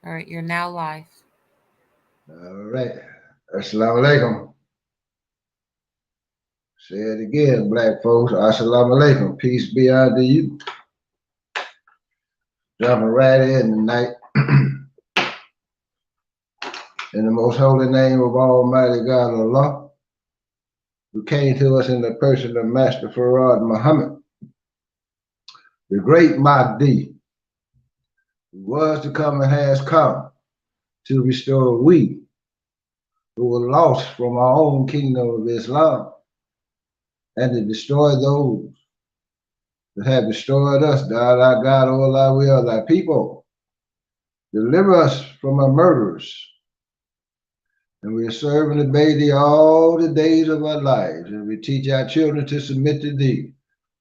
All right, you're now live. All right. Assalamu alaikum. Say it again, black folks. Assalamu alaikum. Peace be unto you. Jumping right in tonight. In the most holy name of Almighty God Allah, who came to us in the person of Master Farad Muhammad, the great Mahdi, who was to come and has come to restore we who were lost from our own kingdom of Islam and to destroy those that have destroyed us. God, our God, all our will, thy people. Deliver us from our murderers. And we serve and obey thee all the days of our lives. And we teach our children to submit to thee,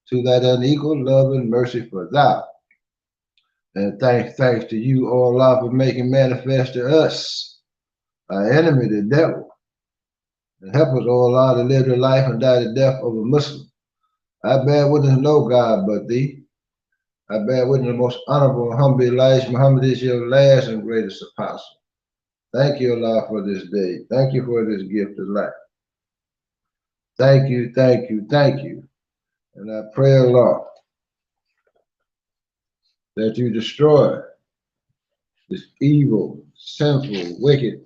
to that unequal love and mercy for thou. And thanks to you, O Allah, for making manifest to us, our enemy, the devil. And help us, O Allah, to live the life and die the death of a Muslim. I bear witness no God but thee. I bear witness the most honorable and humble Elijah Muhammad is your last and greatest apostle. Thank you, Allah, for this day. Thank you for this gift of life. Thank you, thank you, thank you. And I pray, Allah, that you destroy this evil, sinful, wicked,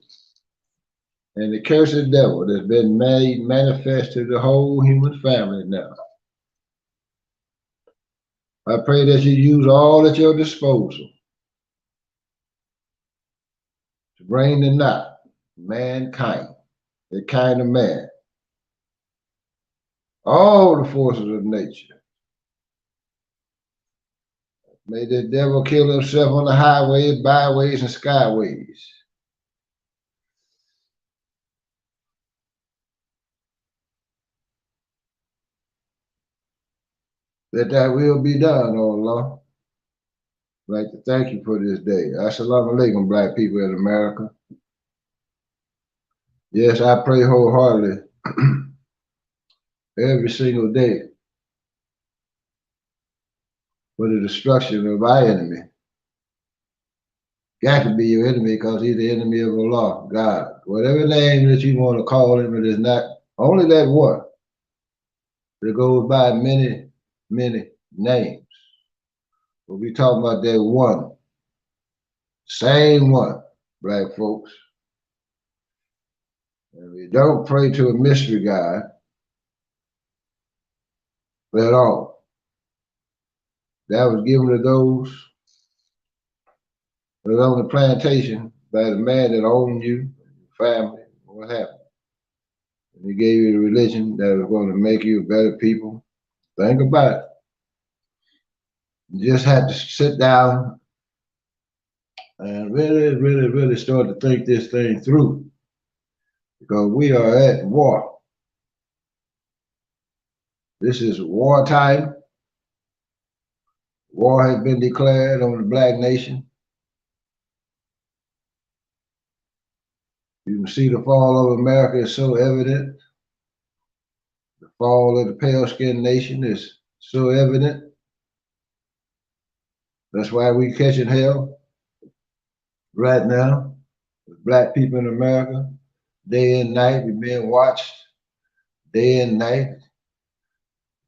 and the cursed devil that's been made manifest to the whole human family now. I pray that you use all at your disposal to bring the knot, mankind, the kind of man, all the forces of nature. May the devil kill himself on the highways, byways, and skyways. That will be done, O Allah. I'd like to thank you for this day. Assalamu alaikum, black people in America. Yes, I pray wholeheartedly every single day for the destruction of our enemy. Got to be your enemy because he's the enemy of Allah, God. Whatever name that you want to call him, it is not only that one. It goes by many, many names. But we talking about that one, same one, black folks. And we don't pray to a mystery God at all. That was given to those that was on the plantation by the man that owned you, your family, what happened. And he gave you the religion that was going to make you a better people. Think about it. You just had to sit down and really, really, really start to think this thing through. Because we are at war. This is wartime. War has been declared on the black nation. You can see the fall of America is so evident. The fall of the pale-skinned nation is so evident. That's why we catching hell right now with black people in America. Day and night, we're being watched day and night.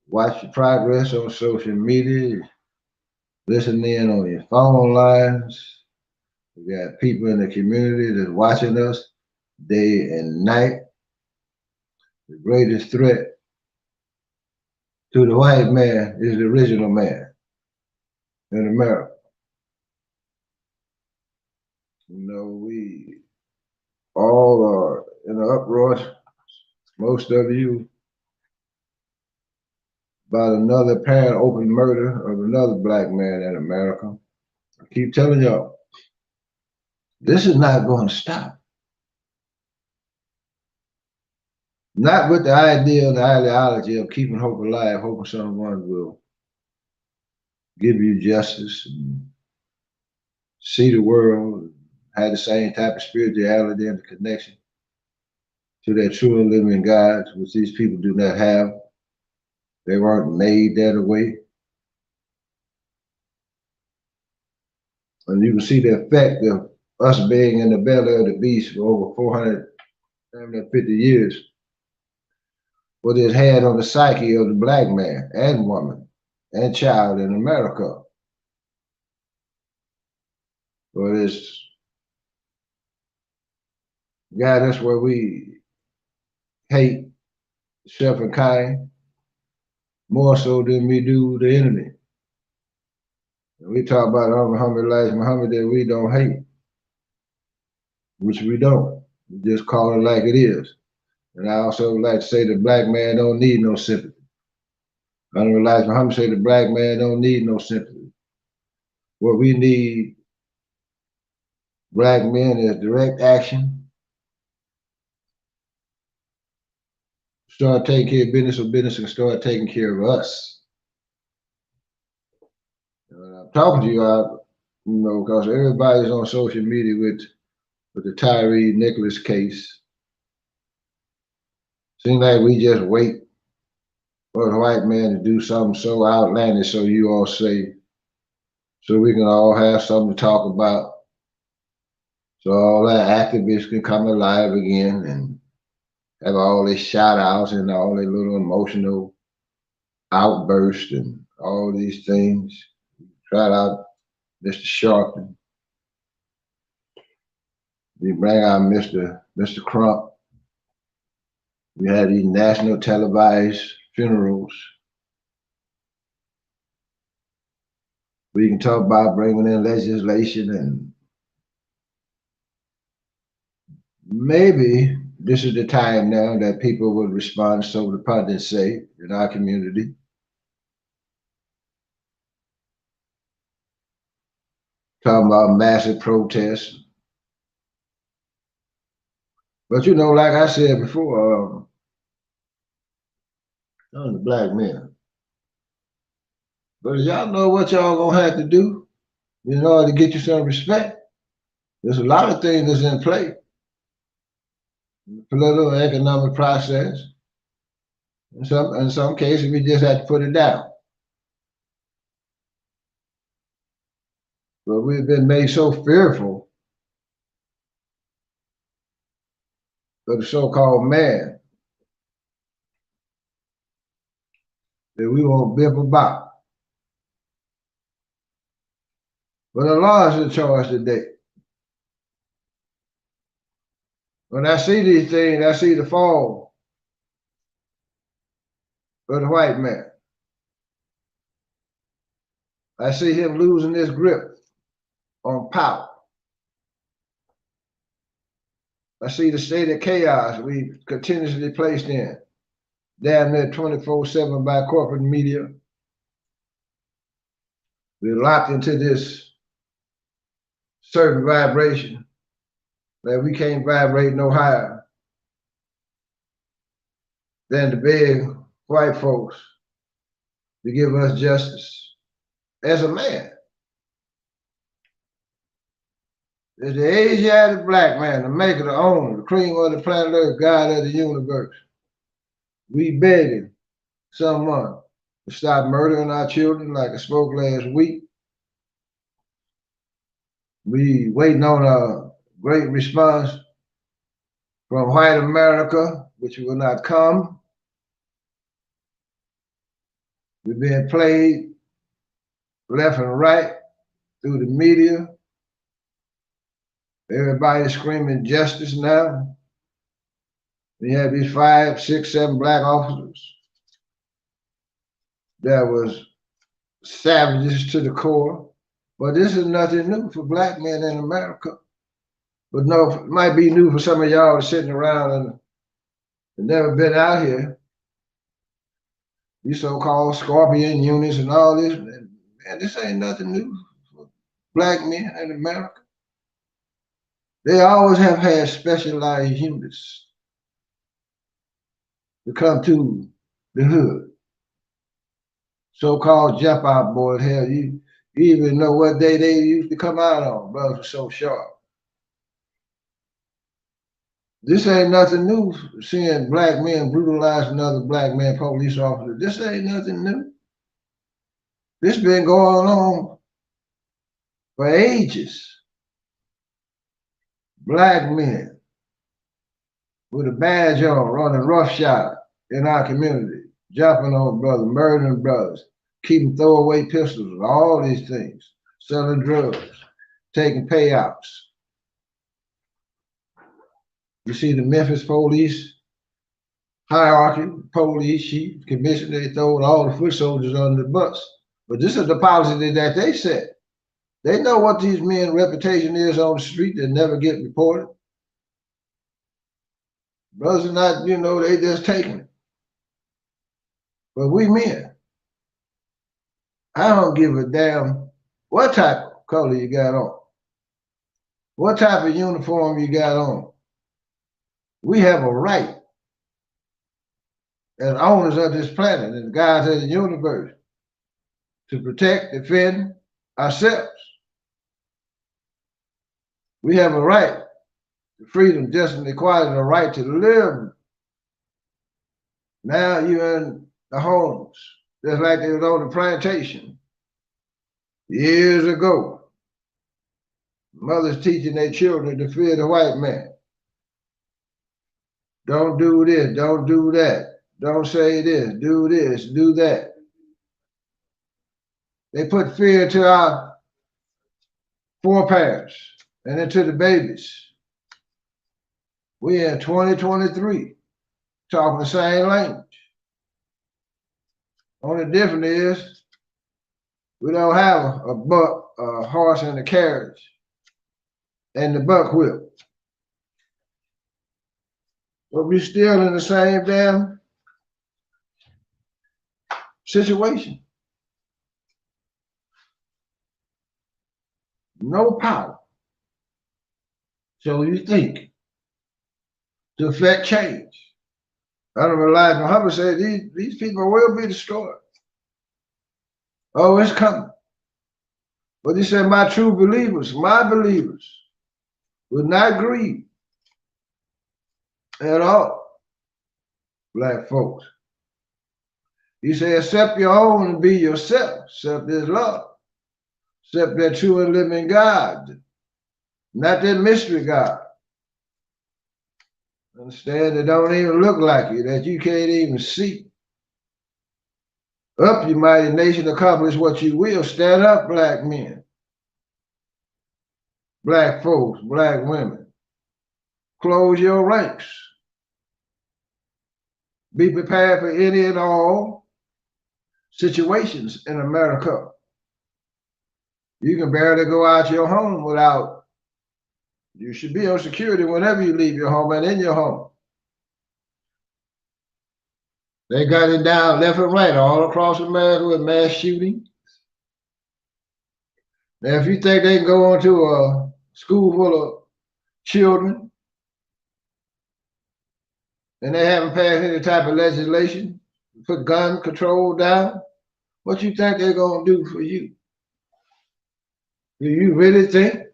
Watch the progress on social media. Listen in on your phone lines. We got people in the community that's watching us day and night. The greatest threat to the white man is the original man in America. You know, we all are in an uproar, most of you, about another apparent open murder of another black man in America. I keep telling y'all, this is not going to stop. Not with the idea and the ideology of keeping hope alive, hoping someone will give you justice and see the world, have the same type of spirituality and the connection to that true and living God, which these people do not have. They weren't made that way. And you can see the effect of us being in the belly of the beast for over 450 years, what it had on the psyche of the black man and woman and child in America. But it's got us where we hate self and kind more so than we do the enemy. And we talk about Muhammad that we don't hate, which we don't. We just call it like it is. And I also like to say the black man don't need no sympathy. Muhammad say the black man don't need no sympathy. What we need, black men, is direct action. Start taking care of business, or business can start taking care of us. I'm talking to you, because everybody's on social media with the Tyree Nicholas case. Seems like we just wait for the white man to do something so outlandish, so you all say, so we can all have something to talk about, so all that activists can come alive again and have all these shout outs and all their little emotional outbursts and all these things. Shout out Mr. Sharpton. We bring out Mr. Crump. We had these national televised funerals. We can talk about bringing in legislation, and maybe this is the time now that people would respond, so the pundits say, in our community. Talking about massive protests. But like I said before, I'm the black man. But y'all know what y'all gonna have to do in order to get you some respect. There's a lot of things that's in play. The political and economic process. In some cases, we just have to put it down. But we've been made so fearful of the so-called man that we won't bip about. But Allah is in charge today. When I see these things, I see the fall of the white man. I see him losing his grip on power. I see the state of chaos we continuously placed in, damn near 24/7 by corporate media. We're locked into this certain vibration that we can't vibrate no higher than to beg white folks to give us justice as a man. As the Asiatic black man, the maker, the owner, the cream of the planet Earth, God of the universe, we begging someone to stop murdering our children like I spoke last week. We waiting on a great response from white America, which will not come. We're being played left and right through the media. Everybody's screaming justice now. We have these 5, 6, 7 black officers that was savages to the core. But this is nothing new for black men in America. But no, it might be new for some of y'all sitting around and never been out here. These so-called scorpion units and all this, man, this ain't nothing new for black men in America. They always have had specialized units to come to the hood. So-called jump out boys, hell, you even know what day they used to come out on. Brothers were so sharp. This ain't nothing new, seeing black men brutalize another black man, police officer. This ain't nothing new. This been going on for ages. black men with a badge on, running roughshod in our community, jumping on brothers, murdering brothers, keeping throwaway pistols, all these things, selling drugs, taking payouts. You see the Memphis police hierarchy, police, chief, commissioner, they throwing all the foot soldiers under the bus. But this is the policy that they set. They know what these men's reputation is on the street. They never get reported. Brothers are not, they just taking it. But we men, I don't give a damn what type of color you got on, what type of uniform you got on. We have a right as owners of this planet and guys of the universe to protect, defend ourselves. We have a right to freedom, justice, and equality, and a right to live. Now you're in the homes, just like they was on the plantation years ago. Mothers teaching their children to fear the white man. Don't do this, don't do that. Don't say this, do that. They put fear into our foreparents and into the babies. We in 2023 talking the same language. Only difference is we don't have a horse and a carriage and the buck whip. But we're still in the same damn situation. No power. So you think to affect change. I don't realize Muhammad said these people will be destroyed. Oh, it's coming. But he said, my true believers, my believers, will not grieve at all, black folks. He said, accept your own and be yourself. Accept this love. Accept that true and living God, not that mystery God. Understand that don't even look like you, that you can't even see. Up, you mighty nation, accomplish what you will. Stand up, black men, black folks, black women. Close your ranks. Be prepared for any and all situations in America. You can barely go out your home without, you should be on security whenever you leave your home and in your home. They got it down left and right all across America with mass shooting. Now, if you think they can go into a school full of children and they haven't passed any type of legislation to put gun control down, what you think they're going to do for you? Do you really think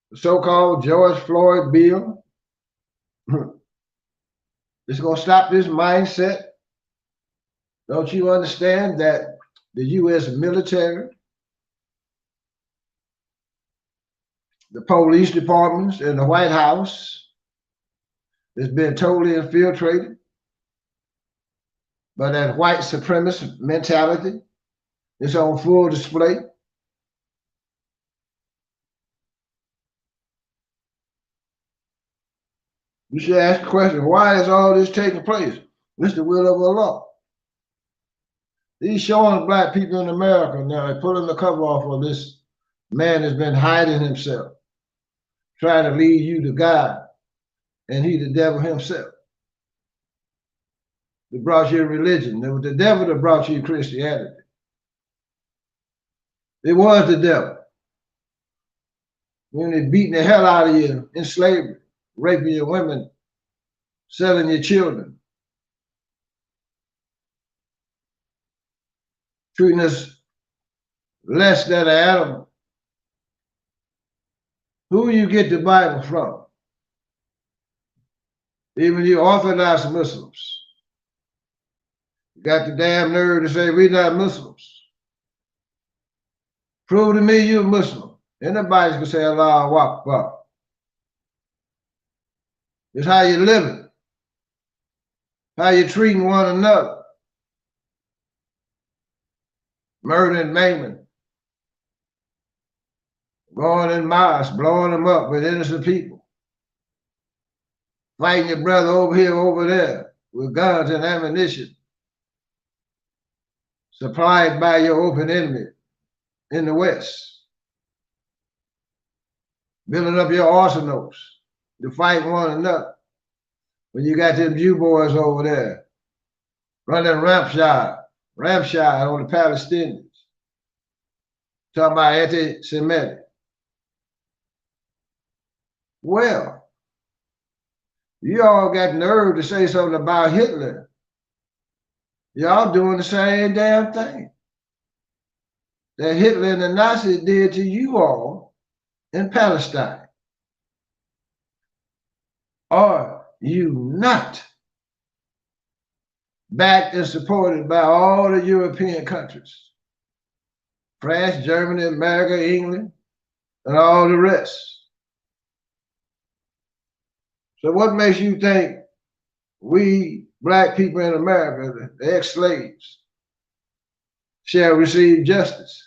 the so-called George Floyd bill is going to stop this mindset? Don't you understand that the U.S. military, the police departments, and the White House has been totally infiltrated by that white supremacist mentality? It's on full display. You should ask the question, why is all this taking place? It's the will of Allah. He's showing black people in America now, they're pulling the cover off of this man has been hiding himself, trying to lead you to God, and he the devil himself. That brought you religion. It was the devil that brought you Christianity. It was the devil. When they beating the hell out of you in slavery, raping your women, selling your children, treating us less than an animal. Who you get the Bible from? Even you Orthodox Muslims. You got the damn nerve to say we're not Muslims. Prove to me you're a Muslim. Anybody can say Allah Akbar. It's how you're living, how you're treating one another, murdering, maiming, going in mass, blowing them up with innocent people, fighting your brother over here, over there, with guns and ammunition, supplied by your open enemy in the West, building up your arsenals to fight one another. When you got them Jew boys over there running rampshire on the Palestinians, talking about anti-Semitic. Well, you all got nerve to say something about Hitler. Y'all doing the same damn thing that Hitler and the Nazis did to you all in Palestine. Are you not backed and supported by all the European countries? France, Germany, America, England, and all the rest. So what makes you think we black people in America, the ex-slaves, shall receive justice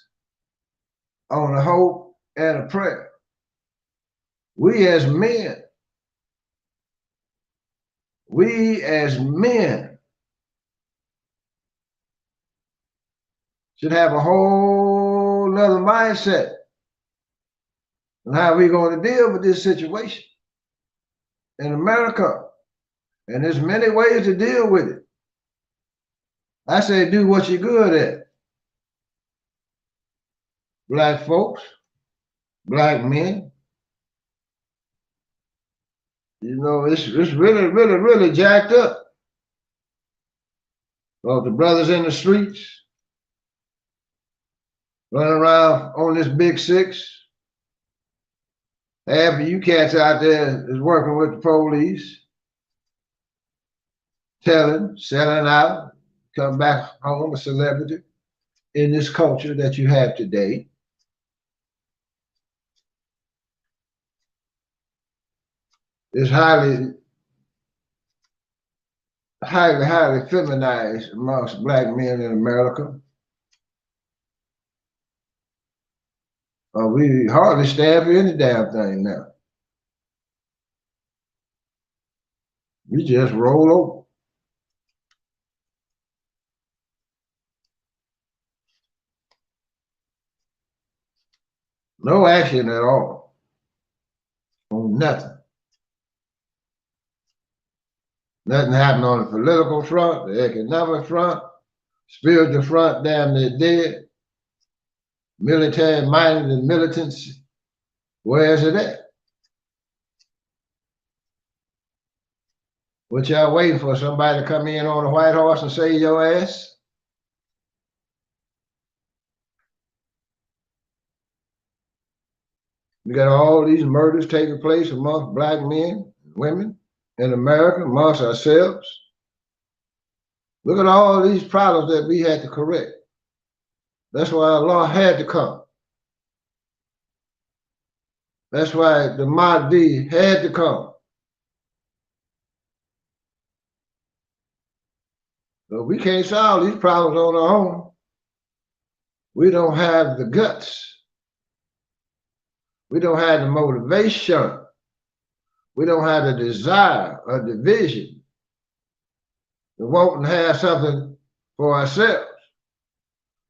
on a hope and a prayer? We as men should have a whole nother mindset on how we're going to deal with this situation in America. And there's many ways to deal with it. I say do what you're good at. Black folks, black men. You know, it's really jacked up. Well, the brothers in the streets running around on this big six. Half of you cats out there is working with the police, selling out, come back home a celebrity in this culture that you have today. Is highly feminized amongst black men in America. We hardly stand for any damn thing now. We just roll over. No action at all on nothing. Nothing happened on the political front, the economic front, spiritual front, damn near dead. Military-minded and militants, where is it at? What y'all waiting for, somebody to come in on a white horse and save your ass? We got all these murders taking place amongst black men and women in America, amongst ourselves. Look at all these problems that we had to correct. That's why Allah had to come. That's why the Mahdi had to come. So we can't solve these problems on our own. We don't have the guts. We don't have the motivation. We don't have the desire or the vision to want and have something for ourselves.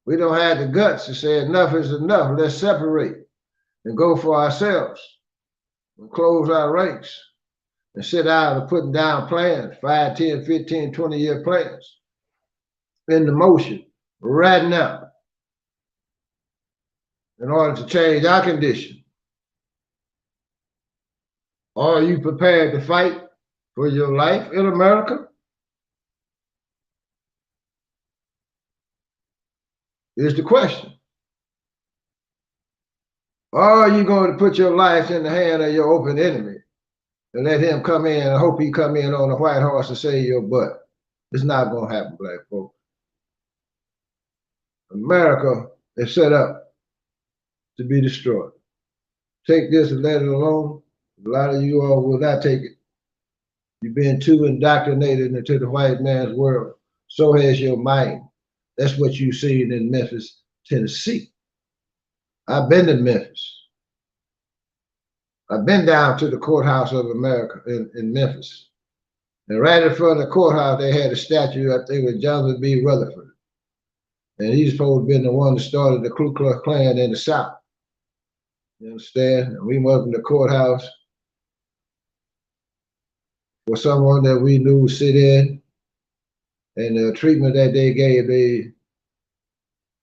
We don't have the guts to say enough is enough. Let's separate and go for ourselves and close our ranks and sit down and putting down plans, 5, 10, 15, 20-year plans in the motion right now in order to change our condition. Are you prepared to fight for your life in America? Is the question. Are you going to put your life in the hand of your open enemy and let him come in and hope he come in on a white horse to save your butt? It's not going to happen, black folks. America is set up to be destroyed. Take this and let it alone. A lot of you all will not take it. You've been too indoctrinated into the white man's world. So has your mind. That's what you've seen in Memphis, Tennessee. I've been to Memphis. I've been down to the courthouse of America in Memphis. And right in front of the courthouse, they had a statue, I think, of Jonathan B. Rutherford. And he's supposed to have been the one that started the Ku Klux Klan in the South. You understand? And we went up in the courthouse for someone that we knew would sit in. And the treatment that they gave the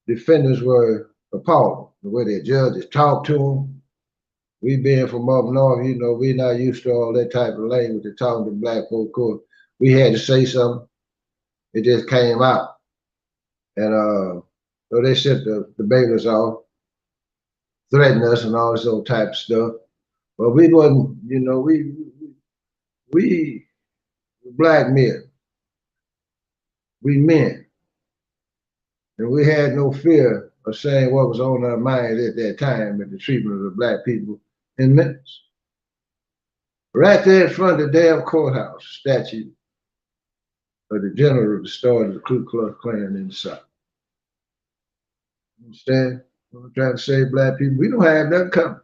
defendants were appalling. The way the judges talked to them. We being from up north, you know, we not used to all that type of language to talking to black folk. Court. We had to say something. It just came out. And so they sent the bailiffs off, threatened us and all this old type of stuff. But we wasn't, you know, we black men, we men. And we had no fear of saying what was on our minds at that time at the treatment of the black people in Memphis. Right there in front of the damn courthouse statue of the general that started the Ku Klux Klan in the South. You understand? I'm trying to say, black people, we don't have nothing coming.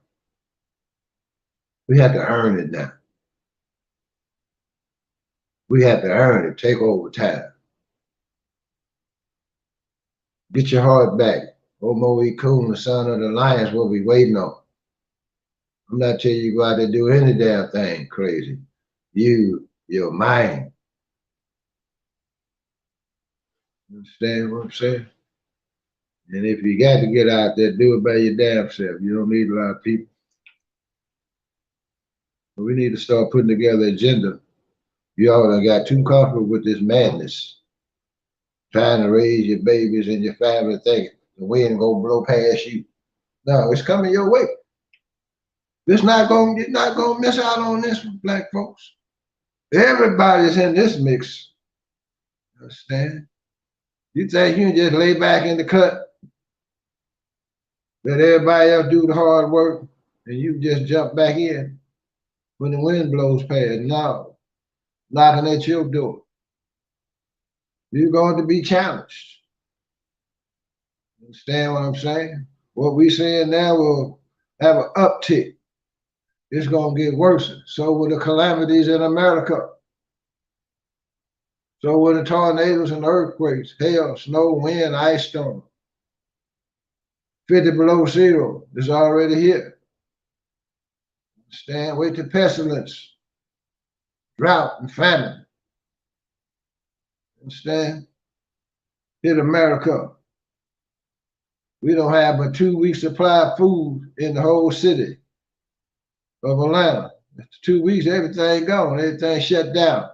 We have to earn it now. We have to earn it, take over time. Get your heart back. Homo Coon, the son of the lions, what we waiting on. I'm not telling you go out there do any damn thing crazy. Your mind. Understand what I'm saying? And if you got to get out there, do it by your damn self. You don't need a lot of people. But we need to start putting together an agenda. You all done got too comfortable with this madness. Trying to raise your babies and your family thinking the wind gonna blow past you. No, it's coming your way. You're not gonna miss out on this one, black folks. Everybody's in this mix. Understand? You think you can just lay back in the cut, let everybody else do the hard work, and you just jump back in when the wind blows past? No, knocking at your door. You're going to be challenged. Understand what I'm saying? What we saying now will have an uptick. It's going to get worse. So will the calamities in America. So will the tornadoes and earthquakes, hail, snow, wind, ice storm. 50 below zero is already here. Understand? Wait till pestilence, drought, and famine. Understand? Hit America. We don't have but 2 weeks supply of food in the whole city of Atlanta. After 2 weeks, everything gone, everything shut down.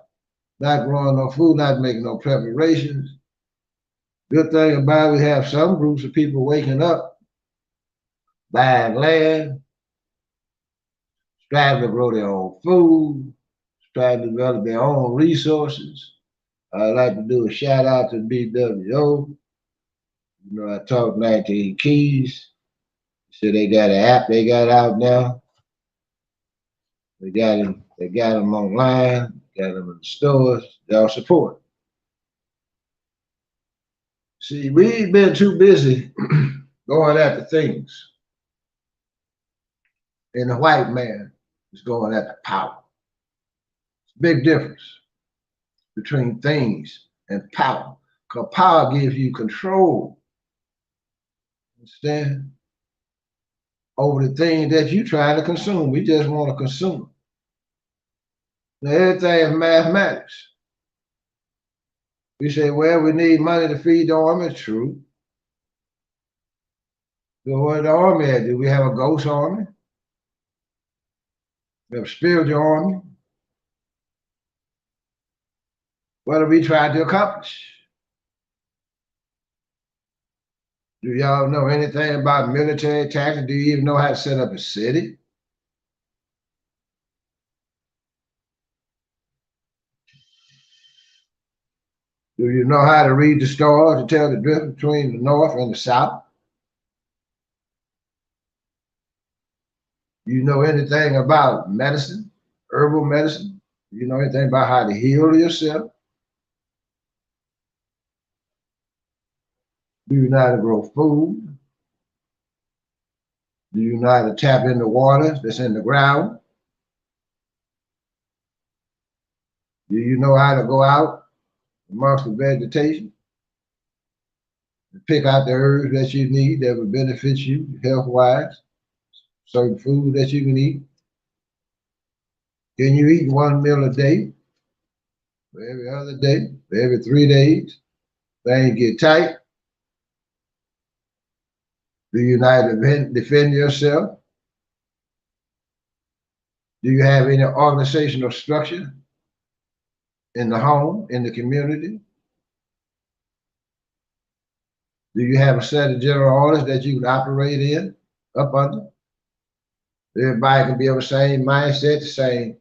Not growing no food, not making no preparations. Good thing about it, we have some groups of people waking up, buying land, striving to grow their own food, striving to develop their own resources. I'd like to do a shout out to BWO. You know, I talked 19 Keys. So they got an app they got out now. They got them online, got them in the stores. Y'all support. See, we've been too busy going after things. And the white man is going after power. It's a big difference between things and power. Because power gives you control. Understand? Over the things that you're trying to consume. We just want to consume. Now, everything is mathematics. We say, well, we need money to feed the army. It's true. So what the army had? Do we have a ghost army? We have a spiritual army? What are we trying to accomplish? Do y'all know anything about military tactics? Do you even know how to set up a city? Do you know how to read the stars to tell the difference between the north and the south? Do you know anything about medicine, herbal medicine? Do you know anything about how to heal yourself? Do you know how to grow food? Do you know how to tap into water that's in the ground? Do you know how to go out amongst the vegetation and pick out the herbs that you need that will benefit you health-wise? Certain food that you can eat? Can you eat one meal a day? For every other day? For every 3 days? Things get tight. Do you know how to defend yourself? Do you have any organizational structure in the home, in the community? Do you have a set of general orders that you can operate in, up under? Everybody can be on the same mindset, the same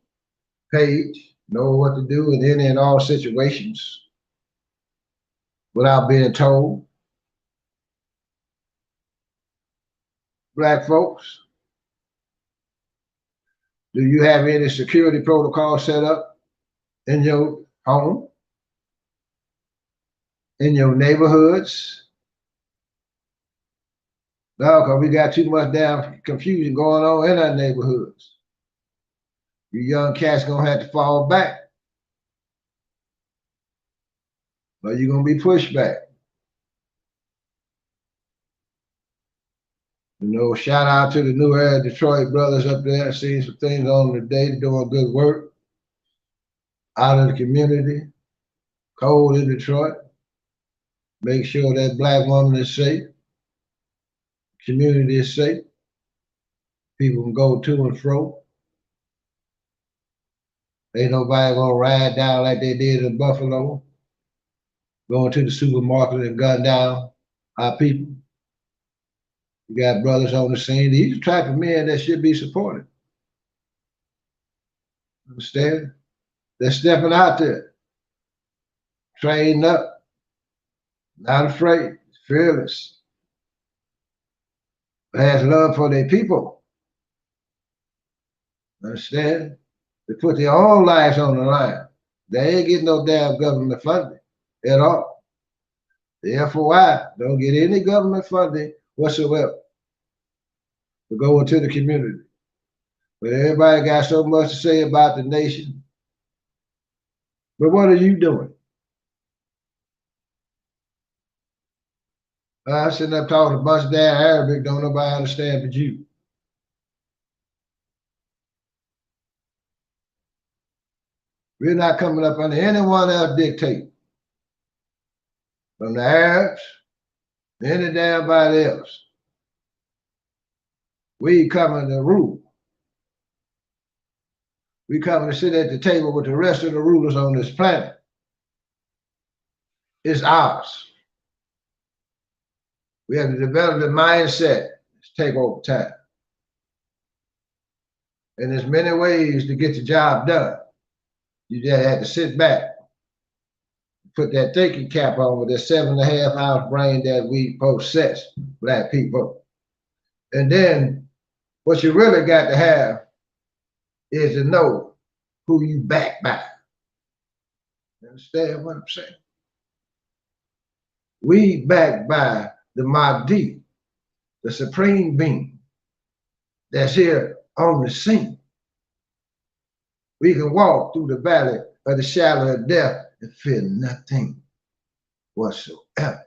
page, know what to do in any and all situations without being told. Black folks, do you have any security protocol set up in your home, in your neighborhoods? No, because we got too much damn confusion going on in our neighborhoods. You young cats gonna have to fall back, or you're gonna be pushed back. You know, shout out to the New Era Detroit brothers up there. Seeing some things on today, doing good work out in the community. Cold in Detroit. Make sure that black woman is safe. Community is safe. People can go to and fro. Ain't nobody gonna ride down like they did in Buffalo, going to the supermarket and gun down our people. You got brothers on the scene. These are the type of men that should be supported. Understand? They're stepping out there, trained up, not afraid, fearless, has love for their people. Understand? They put their own lives on the line. They ain't getting no damn government funding at all. The FOI don't get any government funding whatsoever to go into the community. But everybody got so much to say about the nation. But what are you doing? I'm sitting up talking a bunch of damn Arabic, don't nobody understand but you. We're not coming up under anyone else dictate. From the Arabs, any damn body else. We coming to rule. We coming to sit at the table with the rest of the rulers on this planet. It's ours. We have to develop the mindset to take over time. And there's many ways to get the job done. You just have to sit back, put that thinking cap on with that 7.5 ounce brain that we possess, black people. And then what you really got to have is to know who you back by. You understand what I'm saying? We back by the Mahdi, the supreme being that's here on the scene. We can walk through the valley of the shadow of death and fear nothing whatsoever.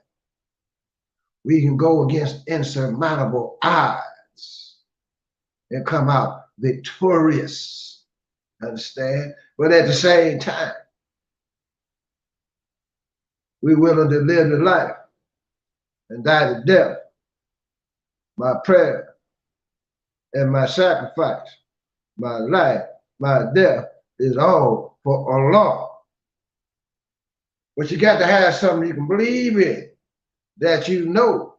We can go against insurmountable odds and come out victorious. Understand? But at the same time, we're willing to live the life and die to death. My prayer and my sacrifice, my life, my death is all for Allah. But you got to have something you can believe in, that you know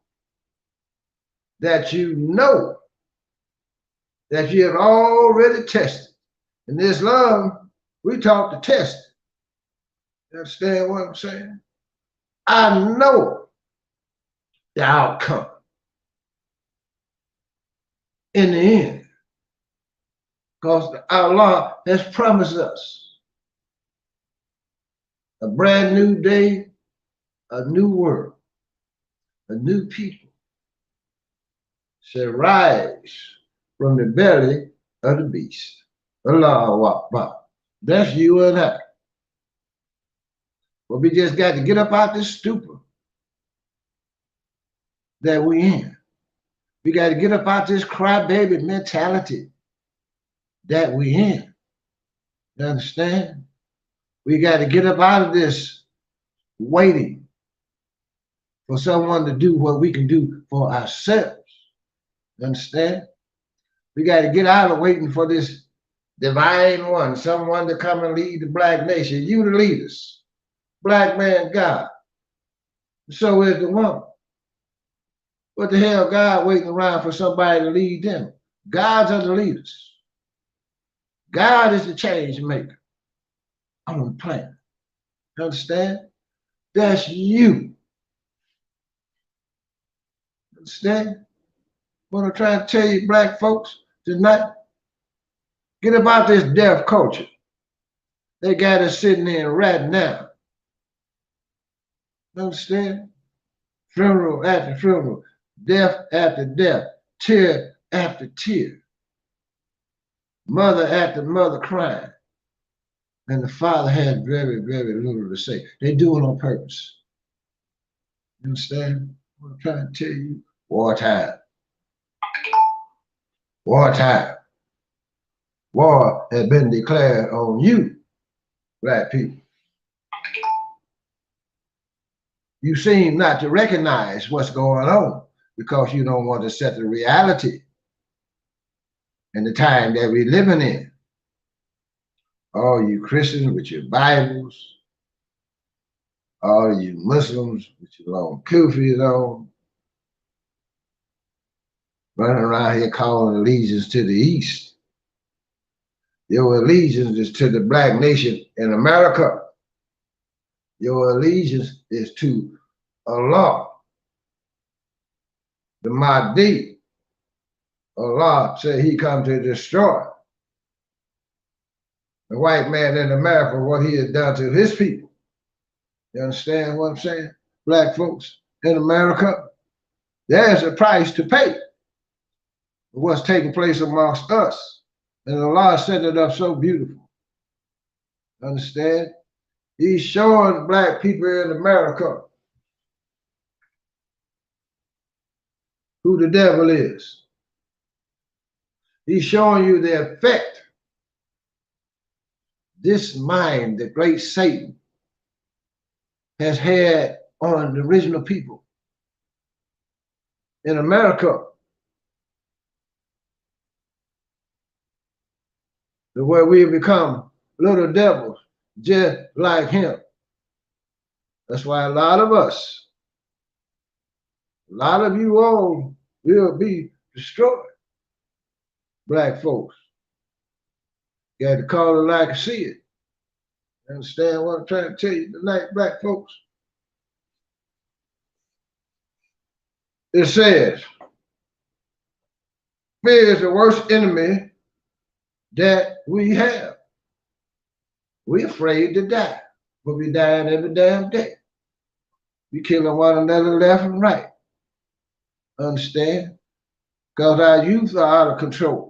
that you have already tested. In Islam, we talk to test. You understand what I'm saying? I know the outcome in the end, because Allah has promised us A brand new day, a new world, a new people shall rise from the belly of the beast. Allah Akbar. That's you and I. But we just got to get up out this stupor that we in. We got to get up out this crybaby mentality that we in. You understand? We got to get up out of this waiting for someone to do what we can do for ourselves. You understand? We got to get out of waiting for this divine one, someone to come and lead the black nation. You the leaders. Black man, God. So is the woman. What the hell, God waiting around for somebody to lead them? Gods are the leaders. God is the change maker on the planet. You understand? That's you. Understand? What I'm trying to tell you, black folks, tonight, get about this deaf culture. They got us sitting there right now. You understand? Funeral after funeral, death after death, tear after tear, mother after mother crying. And the father had very, very little to say. They do it on purpose. You understand what I'm trying to tell you? Wartime. Wartime. War has been declared on you, black people. You seem not to recognize what's going on because you don't want to set the reality and the time that we're living in. All you Christians with your Bibles, all you Muslims with your long kufis on, running around here calling allegiance to the East. Your allegiance is to the black nation in America. Your allegiance is to Allah, the Mahdi. Allah said he come to destroy the white man in America, what he has done to his people. You understand what I'm saying? Black folks in America, there's a price to pay for what's taking place amongst us. And Allah set it up so beautiful. Understand? He's showing black people in America who the devil is. He's showing you the effect this mind, the great Satan, has had on the original people in America. The way we become little devils just like him. That's why a lot of us, a lot of you all will be destroyed. Black folks. You got to call it like I see it. You understand what I'm trying to tell you tonight, black folks? It says, fear is the worst enemy that we have. We're afraid to die, but we dying every damn day. We killing one another left and right. Understand? Because our youth are out of control.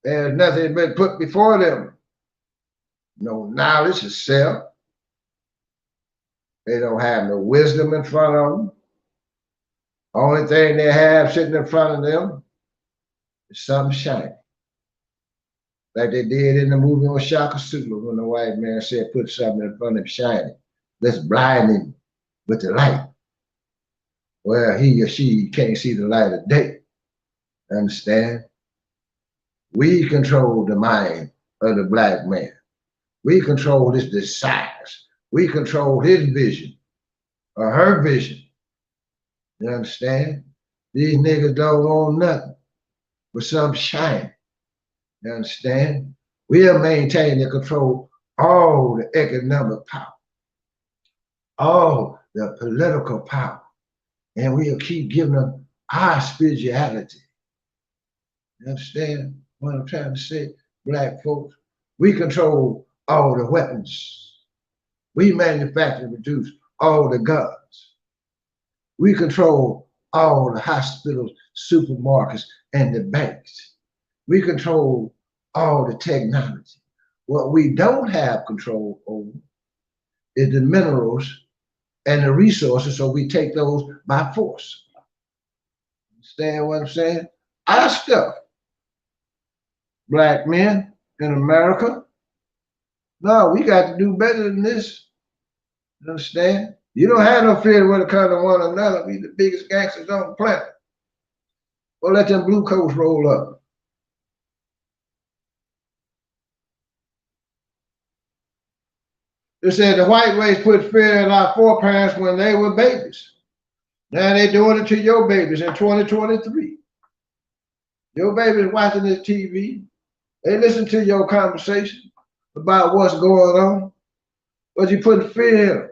There's nothing been put before them. No knowledge of self. They don't have no wisdom in front of them. Only thing they have sitting in front of them is something shiny. Like they did in the movie on Shaka Sulu when the white man said, put something in front of him shiny. Let's blind him with the light. Well, he or she can't see the light of day. Understand? We control the mind of the black man. We control his desires. We control his vision or her vision. You understand? These niggas don't want nothing but something shiny. You understand? We'll maintain and control all the economic power, all the political power, and we'll keep giving them our spirituality. You understand what I'm trying to say? Black folks, we control all the weapons. We manufacture and produce all the guns. We control all the hospitals, supermarkets, and the banks. We control all the technology. What we don't have control over is the minerals and the resources, so we take those by force. Understand what I'm saying? Our stuff, black men in America, no, we got to do better than this. You understand? You don't have no fear when it comes to one another. We the biggest gangsters on the planet. Well, let them blue coats roll up. They said the white race put fear in our foreparents when they were babies. Now they're doing it to your babies in 2023. Your babies watching this TV. They listen to your conversation about what's going on, but you putting fear in them.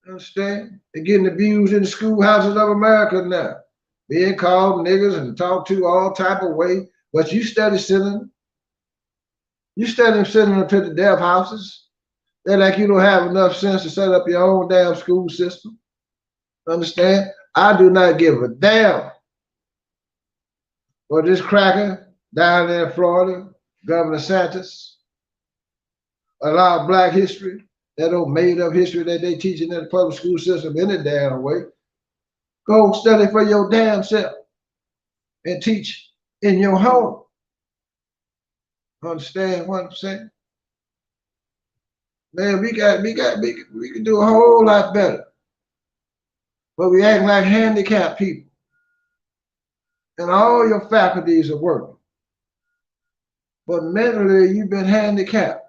Understand? They're getting abused in the schoolhouses of America now, being called niggas and talked to all type of way. But you study sending them. You study sending them to the deaf houses. They're like you don't have enough sense to set up your own damn school system. Understand? I do not give a damn for this cracker down there in Florida, Governor Santos. Allow black history, that old made up history that they teaching in the public school system any damn way. Go study for your damn self and teach in your home. Understand what I'm saying? Man, we can do a whole lot better. But we act like handicapped people. And all your faculties are working. But mentally, you've been handicapped.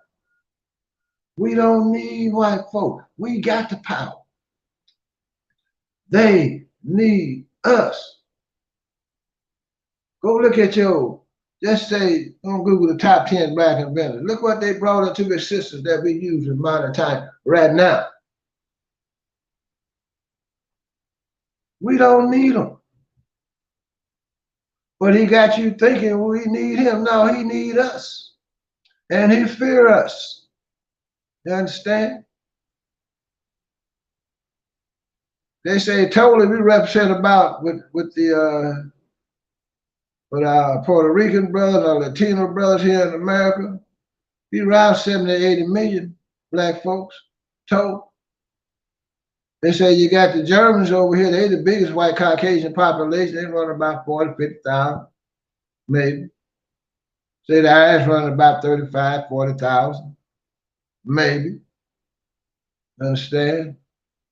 We don't need white folk. We got the power. They need us. Go look at just say, on Google the top 10 black inventors. Look what they brought into the systems that we use in modern time right now. We don't need them. But he got you thinking we need him. No, he need us. And he fear us. You understand? They say totally we represent about with our Puerto Rican brothers, our Latino brothers here in America, be around 70, 80 million black folks total. They say you got the Germans over here, they the biggest white Caucasian population, they run about 40, 50,000, maybe. Say the Irish run about 35, 40,000, maybe. Understand?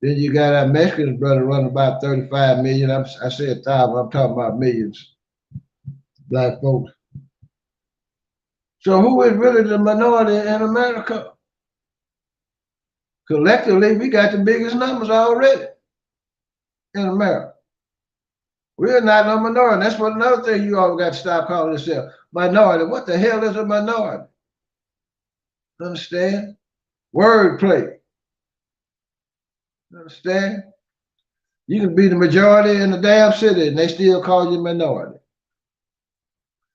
Then you got our Mexican brother running about 35 million. I said 1,000, I'm talking about millions, black folks. So who is really the minority in America? Collectively, we got the biggest numbers already in America. We're not a minority. That's what another thing you all got to stop calling yourself minority. What the hell is a minority? Understand? Wordplay. Understand? You can be the majority in the damn city and they still call you minority.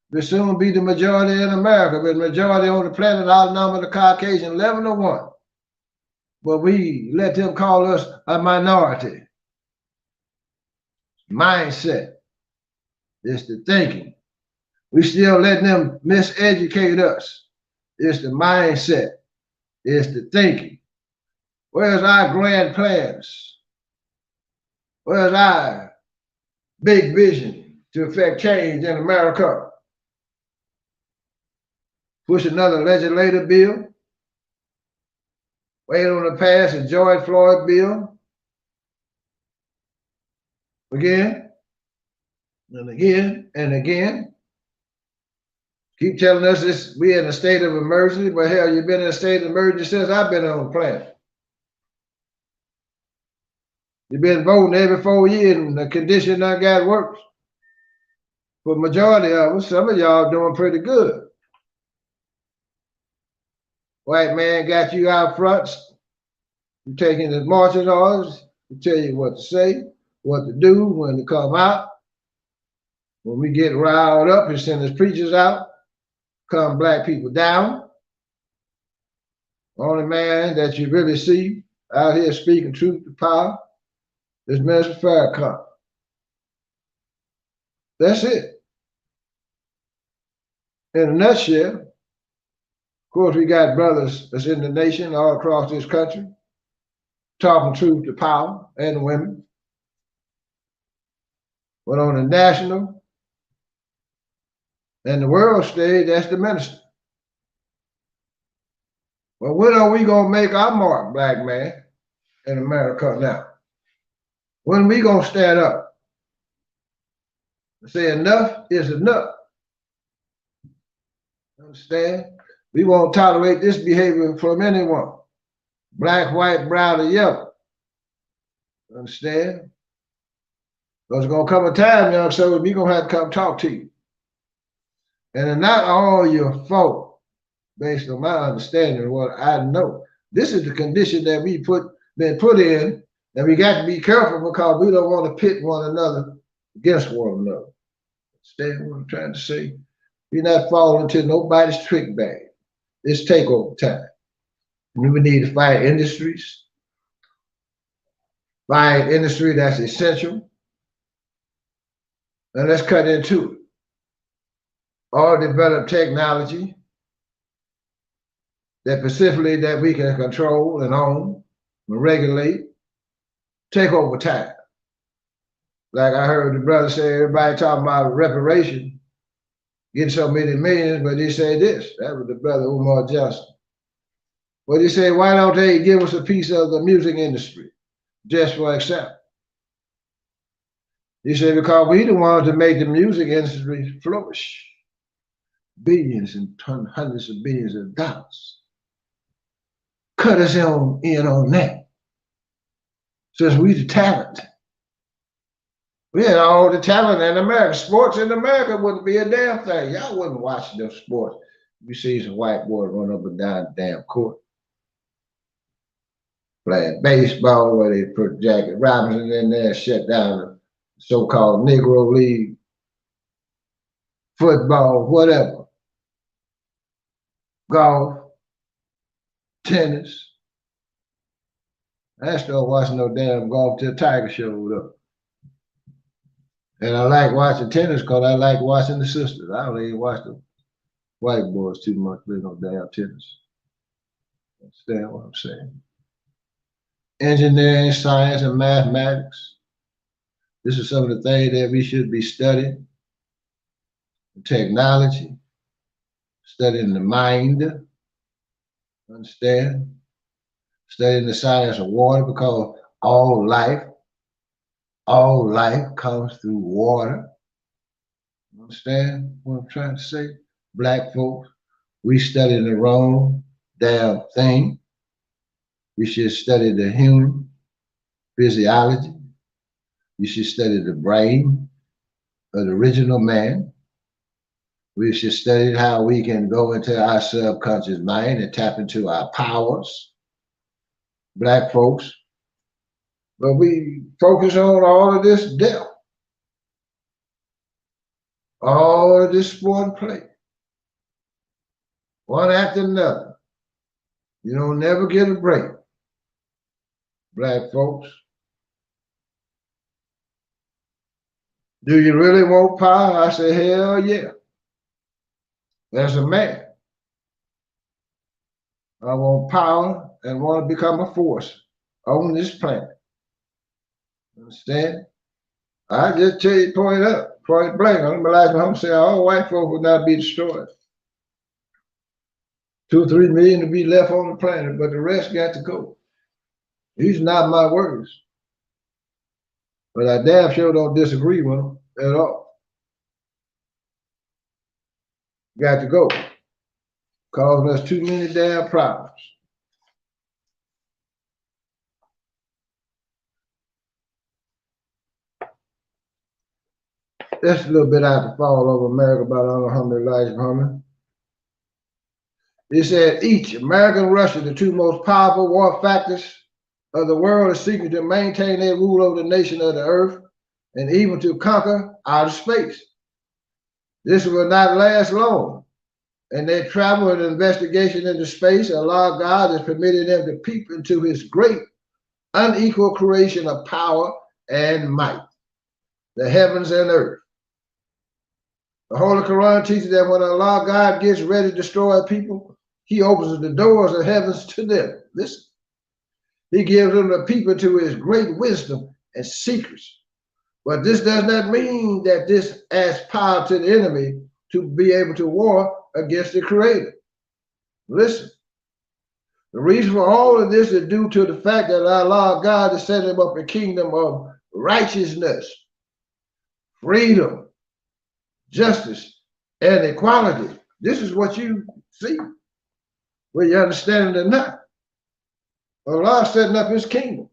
We'll soon be the majority in America, but the majority on the planet outnumber the Caucasian 11 to 1. But we let them call us a minority. Mindset. It's the thinking. We still let them miseducate us. It's the mindset. It's the thinking. Where's our grand plans? Where's our big vision to affect change in America? Push another legislative bill. Wait on the pass the George Floyd bill. Again, and again, and again. Keep telling us this, we're in a state of emergency, but hell, you've been in a state of emergency since I've been on the planet. You've been voting every 4 years and the condition I got worse. For the majority of us, some of y'all doing pretty good. White man got you out front. You taking his marching orders. He tell you what to say, what to do, when to come out. When we get riled up and send his preachers out, calm black people down. Only man that you really see out here speaking truth to power is Mr. Farrakhan. That's it. In a nutshell, of course, we got brothers that's in the nation all across this country talking truth to power and women. But on the national and the world stage, that's the minister. Well, when are we going to make our mark, black man, in America now? When are we going to stand up and say enough is enough? Understand? We won't tolerate this behavior from anyone. Black, white, brown, or yellow. Understand? There's going to come a time, young soldier, we're going to have to come talk to you. And not all your fault, based on my understanding of what I know. This is the condition that we been put in, and we got to be careful because we don't want to pit one another against one another. Understand what I'm trying to say? We're not falling into nobody's trick bag. It's takeover time. And we need to fight industries. Find industry that's essential. And let's cut into it. All develop technology that specifically that we can control and own and regulate. Take over time. Like I heard the brother say, everybody talking about reparation, getting so many millions, but he said this. That was the brother Umar Johnson. But he said, why don't they give us a piece of the music industry, just for example? He said, because we the ones that make the music industry flourish. Billions and hundreds of billions of dollars. Cut us in on that. Since we the talent. We had all the talent in America. Sports in America wouldn't be a damn thing. Y'all wouldn't watch them sports. You see some white boys run up and down the damn court. Playing baseball where they put Jackie Robinson in there and shut down the so-called Negro League. Football, whatever. Golf, tennis. I started watching no damn golf till Tiger showed up. And I like watching tennis because I like watching the sisters. I don't even watch the white boys too much play no damn tennis. Understand what I'm saying? Engineering, science, and mathematics. This is some of the things that we should be studying. Technology, studying the mind, understand? Studying the science of water because all life comes through water. Understand what I'm trying to say? Black folks, we study the wrong damn thing. We should study the human physiology. We should study the brain of the original man. We should study how we can go into our subconscious mind and tap into our powers, black folks. But we focus on all of this death, all of this sport and play, one after another. You don't never get a break, black folks. Do you really want power? I say, hell yeah. As a man, I want power and want to become a force on this planet. Understand? I just tell you, point blank. I'm gonna say all white folks will not be destroyed. 2 or 3 million to be left on the planet, but the rest got to go. These are not my words. But I damn sure don't disagree with them at all. Got to go. Causing us too many damn problems. That's a little bit out the fall over America, about I don't know how many lives coming. It said each, America and Russia, the two most powerful war factors of the world, are seeking to maintain their rule over the nation of the earth and even to conquer outer space. This will not last long. and they travel an investigation into space, Allah God is permitting them to peep into his great unequal creation of power and might, the heavens and earth. The Holy Quran teaches that when Allah God gets ready to destroy people, he opens the doors of heavens to them. Listen. He gives them a peep into his great wisdom and secrets. But this does not mean that this adds power to the enemy to be able to war against the Creator. Listen, the reason for all of this is due to the fact that Allah God is setting up a kingdom of righteousness, freedom, justice, and equality. This is what you see, whether you understand it or not. Allah is setting up his kingdom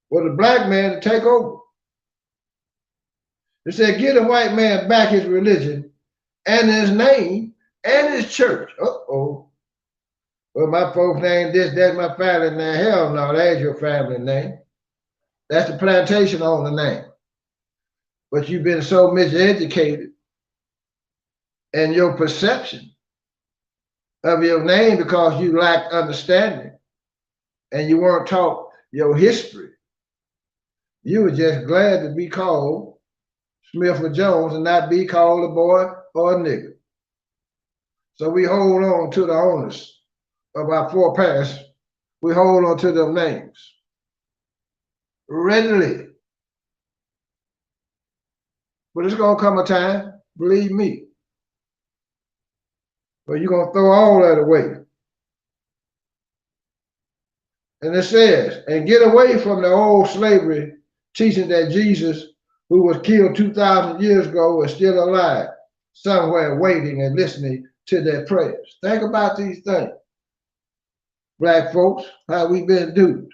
for the black man to take over. It said, get a white man back his religion and his name and his church. Uh-oh. Well, my folks name this, that's my family name. Hell no, that's your family name. That's the plantation owner name. But you've been so miseducated in your perception of your name because you lacked understanding and you weren't taught your history. You were just glad to be called Smith or Jones and not be called a boy or a nigger. So we hold on to the owners of our forepasts. We hold on to them names readily. But it's going to come a time, believe me, where you're going to throw all that away. And it says, and get away from the old slavery teaching that Jesus, who was killed 2,000 years ago, is still alive somewhere waiting and listening to their prayers. Think about these things. Black folks, how we been duped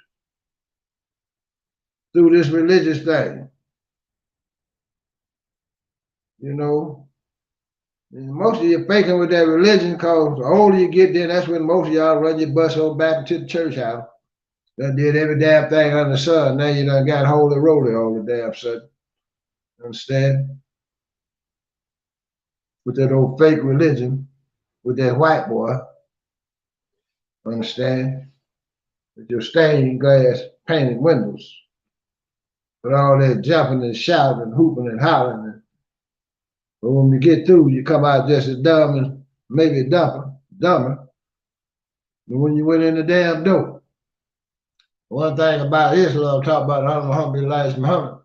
through this religious thing. You know, and most of you faking with that religion because the older you get, then that's when most of y'all run your bus on back into the church house. Done did every damn thing under the sun. Now you done got holy roly all the damn sudden. Understand? With that old fake religion, with that white boy. Understand? With your stained glass painted windows. With all that jumping and shouting and hooping and hollering. But when you get through, you come out just as dumb and maybe dumber than when you went in the damn door. One thing about Islam, talk about Alhamdulillah Muhammad,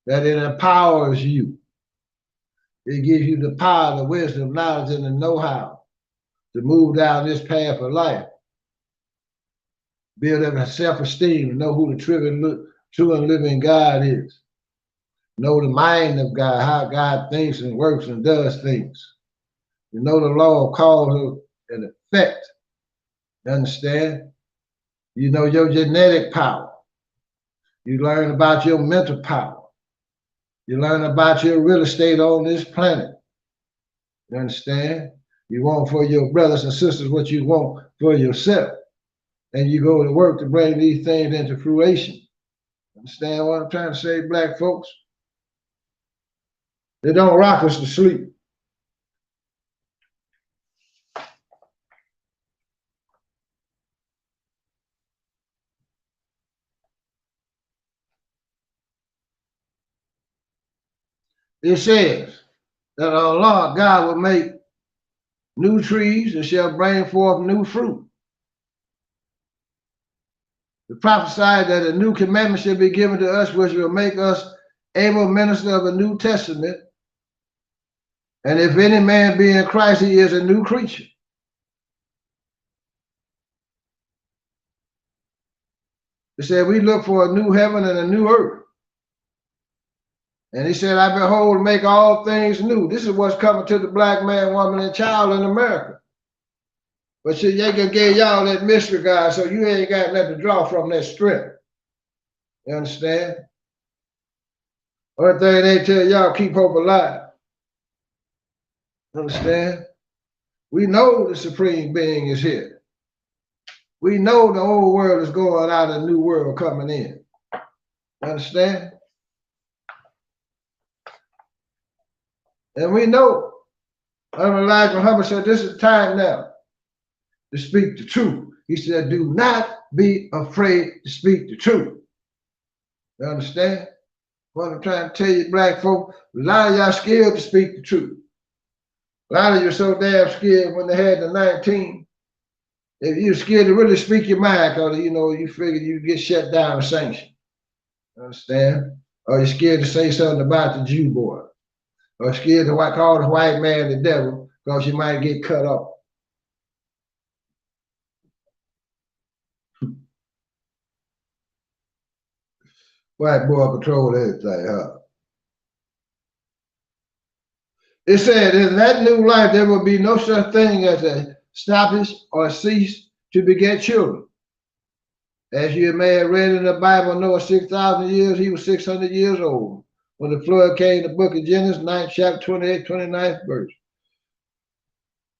that it empowers you. It gives you the power, the wisdom, knowledge, and the know-how to move down this path of life. Build up self-esteem, know who the true and living God is. Know the mind of God, how God thinks and works and does things. You know the law of cause and effect. You understand? You know your genetic power. You learn about your mental power. You learn about your real estate on this planet. You understand? You want for your brothers and sisters what you want for yourself. And you go to work to bring these things into fruition. Understand what I'm trying to say, black folks? They don't rock us to sleep. It says that Allah, God, will make new trees and shall bring forth new fruit. It prophesied that a new commandment shall be given to us, which will make us able minister of a new testament. And if any man be in Christ, he is a new creature. It said we look for a new heaven and a new earth. And he said, I behold, make all things new. This is what's coming to the black man, woman, and child in America. But see, they can give y'all that mystery, God, so you ain't got nothing to draw from that strength. You understand? One thing they tell y'all, keep hope alive. Understand? We know the supreme being is here. We know the old world is going out and the new world coming in. Understand? And we know Elijah Muhammad said, this is the time now to speak the truth. He said, do not be afraid to speak the truth. You understand? What I'm trying to tell you, black folk, a lot of y'all scared to speak the truth. A lot of you are so damn scared when they had the 19. If you're scared to really speak your mind, because you figure you get shut down or sanctioned. Understand? Or you're scared to say something about the Jew boy. Or scared to call the white man the devil because you might get cut off. White boy control everything, huh? It said, in that new life, there will be no such thing as a stoppage or cease to beget children. As you may have read in the Bible, Noah 6,000 years, he was 600 years old. When the flood came, the book of Genesis, 9th chapter, 28th, 29th verse.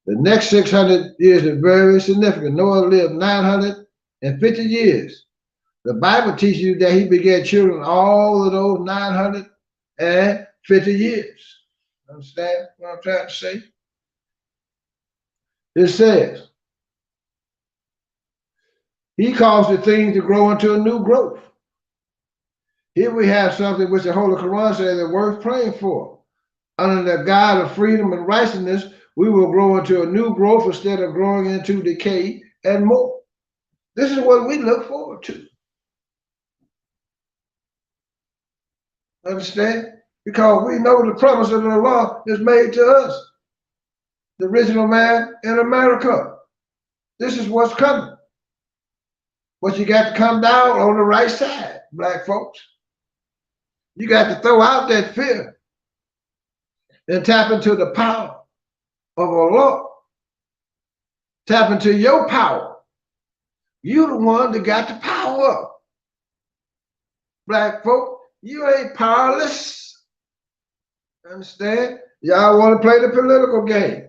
The next 600 years is very significant. Noah lived 950 years. The Bible teaches you that he begat children all of those 950 years. Understand what I'm trying to say? It says, he caused the things to grow into a new growth. Here we have something which the Holy Quran says is worth praying for. Under the God of freedom and righteousness, we will grow into a new growth instead of growing into decay and more. This is what we look forward to. Understand? Because we know the promise of the law is made to us, the original man in America. This is what's coming. But you got to come down on the right side, black folks. You got to throw out that fear and tap into the power of Allah. Tap into your power. You the one that got the power. Black folk, you ain't powerless. Understand? Y'all want to play the political game.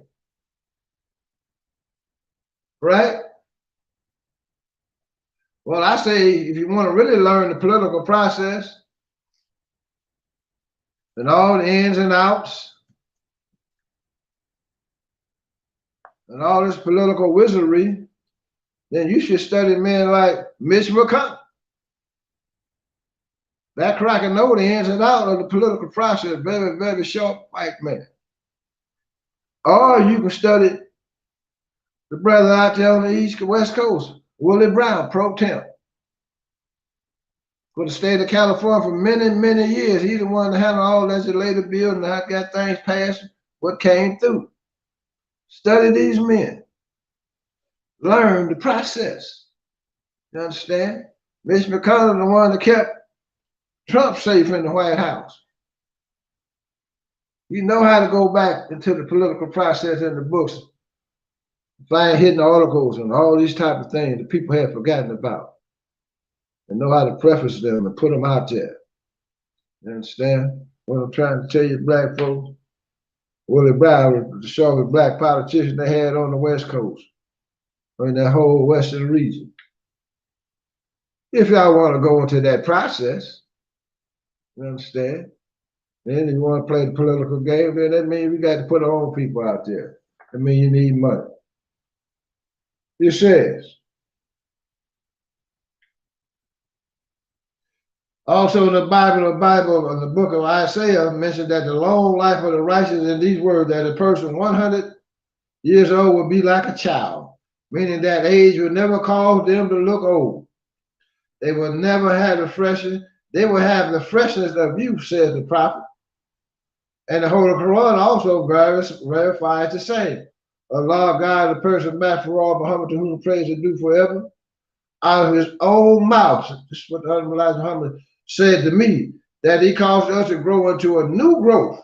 Right? Well, I say if you want to really learn the political process and all the ins and outs and all this political wizardry, then you should study men like Mitch McConnell. That cracker know the ins and outs of the political process, very, very sharp white man. Or you can study the brother out there on the East and West Coast, Willie Brown, pro temp. For the state of California for many, many years. He's the one that handled all legislative bills and got things passed, what came through. Study these men. Learn the process. You understand? Mitch McConnell, the one that kept Trump safe in the White House. You know how to go back into the political process in the books, find hidden articles and all these type of things that people have forgotten about, and know how to preface them and put them out there. You understand what I'm trying to tell you, black folks? Willie Brown was the shortest black politician they had on the West Coast, or in that whole Western region. If y'all want to go into that process, you understand? Then if you want to play the political game, then that means we got to put our own people out there. That means you need money. It says, also in the Bible, in the book of Isaiah, mentioned that the long life of the righteous in these words, that a person 100 years old will be like a child, meaning that age will never cause them to look old. They will never have the freshness. They will have the freshness of youth, says the prophet. And the Holy Quran also verifies the same. Allah, God, the person, Basheer, Muhammad, to whom praise is due forever, out of his own mouth. This is what the Honorable Elijah Muhammad said to me, that he caused us to grow into a new growth,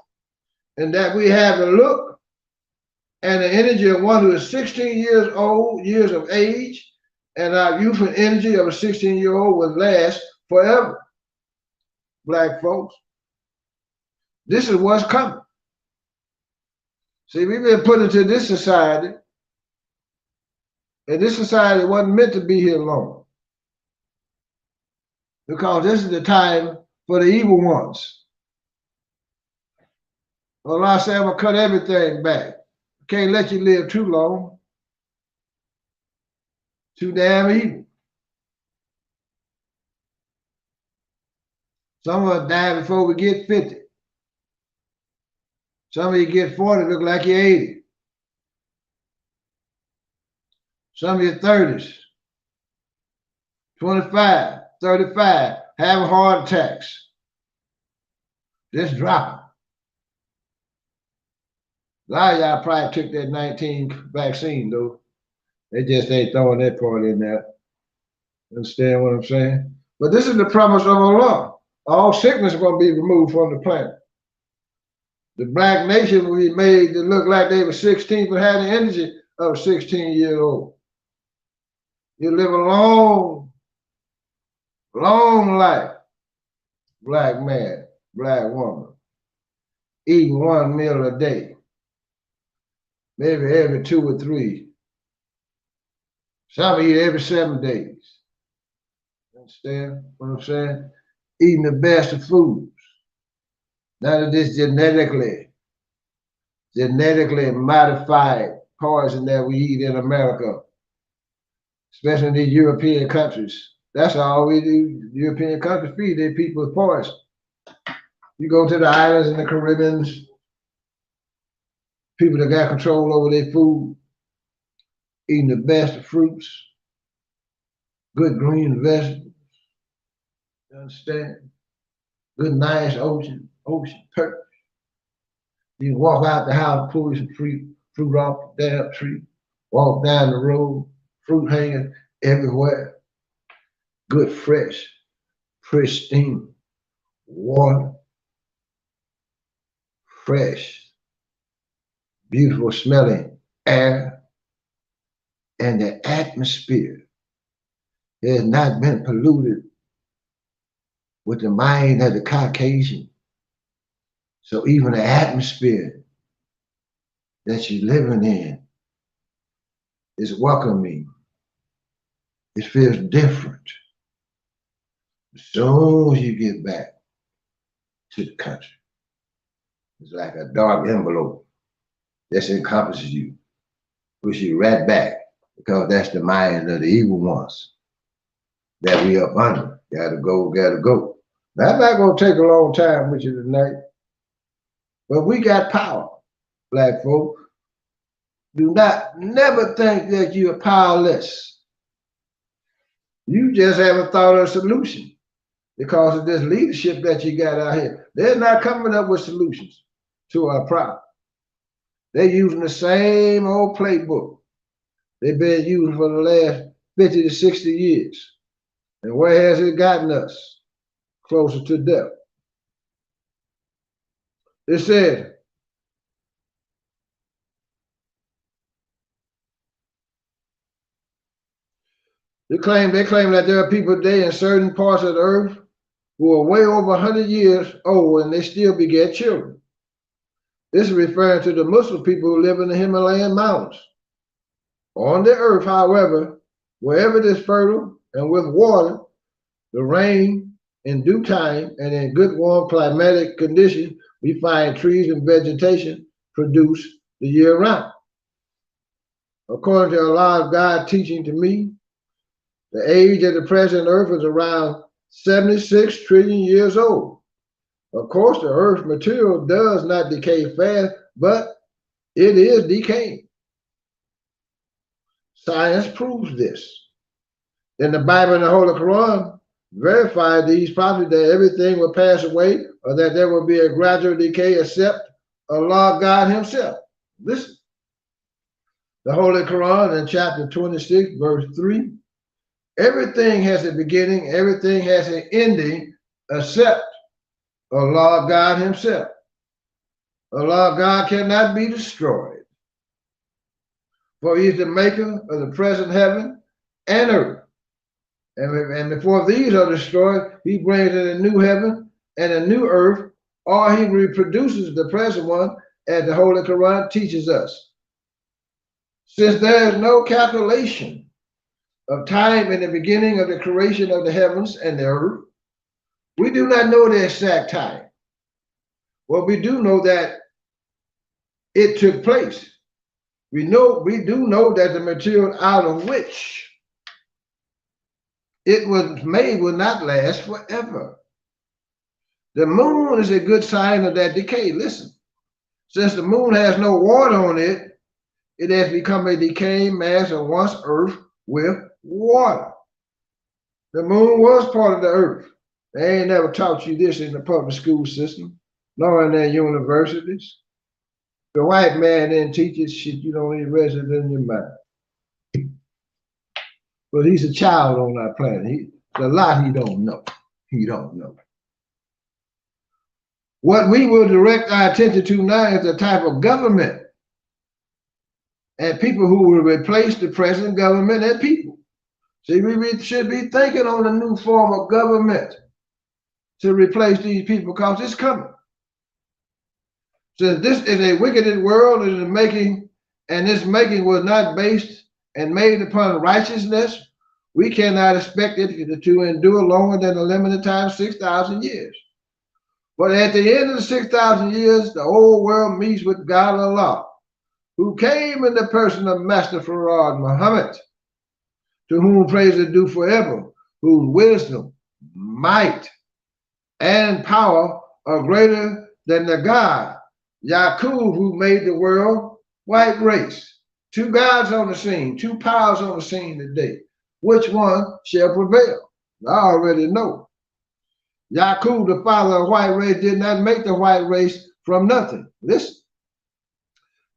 and that we have the look and the energy of one who is 16 years old, years of age, and our youth and energy of a 16-year-old will last forever. Black folks, this is what's coming. See, we've been put into this society, and this society wasn't meant to be here long, because this is the time for the evil ones. Allah said, I'm going to cut everything back. Can't let you live too long. Too damn evil. Some of us die before we get 50. Some of you get 40, look like you're 80. Some of your 30s, 25, 35, having heart attacks. Just drop it. A lot of y'all probably took that 19 vaccine, though. They just ain't throwing that part in there. Understand what I'm saying? But this is the promise of Allah. All sickness is going to be removed from the planet. The black nation will be made to look like they were 16 but had the energy of a 16-year-old. You live a long, long life, black man, black woman, eating one meal a day, maybe every 2 or 3. Some eat every 7 days. Understand what I'm saying? Eating the best of foods. None of this genetically modified poison that we eat in America, especially in these European countries. That's all we do. European countries feed their people with poison. You go to the islands in the Caribbean, people that got control over their food, eating the best of fruits, good green vegetables. You understand? Good, nice ocean perch. You can walk out the house, pull some fruit off the damn tree, walk down the road, fruit hanging everywhere. Good, fresh, pristine water, fresh, beautiful smelling air, and the atmosphere has not been polluted with the mind of the Caucasian. So even the atmosphere that you're living in is welcoming. It feels different. As soon as you get back to the country, it's like a dark envelope that encompasses you, push you right back, because that's the mind of the evil ones that we up under. Gotta go, gotta go. Now, I'm not gonna take a long time with you tonight, but we got power, black folk. Do not never think that you are powerless. You just haven't thought of a solution because of this leadership that you got out here. They're not coming up with solutions to our problem. They're using the same old playbook they've been using for the last 50 to 60 years. And where has it gotten us? Closer to death. It said, they claim that there are people today in certain parts of the earth who are way over 100 years old and they still beget children. This is referring to the Muslim people who live in the Himalayan mountains. On the earth, however, wherever it is fertile and with water, the rain in due time and in good warm climatic conditions, we find trees and vegetation produce the year round. According to Allah's God teaching to me, the age of the present earth is around 76 trillion years old. Of course, the earth's material does not decay fast, but it is decaying. Science proves this. In the Bible and the Holy Quran, verify these properties that everything will pass away or that there will be a gradual decay except Allah God himself. Listen. The Holy Quran in chapter 26, verse 3. Everything has a beginning, everything has an ending except Allah God himself. Allah God cannot be destroyed, for he is the maker of the present heaven and earth. And before these are destroyed, he brings in a new heaven and a new earth, or he reproduces the present one, as the Holy Quran teaches us. Since there is no calculation of time in the beginning of the creation of the heavens and the earth, we do not know the exact time. Well, we do know that it took place. We do know that the material out of which it was made will not last forever. The moon is a good sign of that decay. Listen, since the moon has no water on it, it has become a decaying mass of once earth with water. The moon was part of the earth. They ain't never taught you this in the public school system, nor in their universities. The white man didn't teach you shit you don't even register in your mind. But he's a child on our planet. There's a lot he don't know. He don't know. What we will direct our attention to now is the type of government and people who will replace the present government and people. See, we should be thinking on a new form of government to replace these people because it's coming. Since this is a wicked world, it is making, and this making was not based and made upon righteousness, we cannot expect it to endure longer than a limited time, 6,000 years. But at the end of the 6,000 years, the whole world meets with God Allah, who came in the person of Master Farad Muhammad, to whom praise is due forever, whose wisdom, might, and power are greater than the God, Yaqub, who made the world white race. Two gods on the scene, two powers on the scene today. Which one shall prevail? I already know. Yaqub, the father of white race, did not make the white race from nothing. Listen.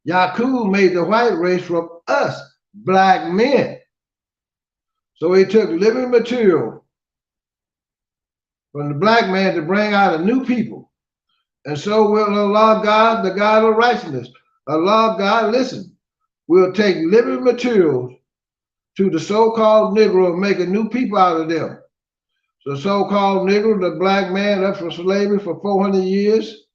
Yaqub made the white race from us, black men. So he took living material from the black man to bring out a new people. And so will Allah God, the God of righteousness. Allah God, listen, will take living materials to the so-called Negro and make a new people out of them. The so-called Negro, the black man up from slavery for 400 years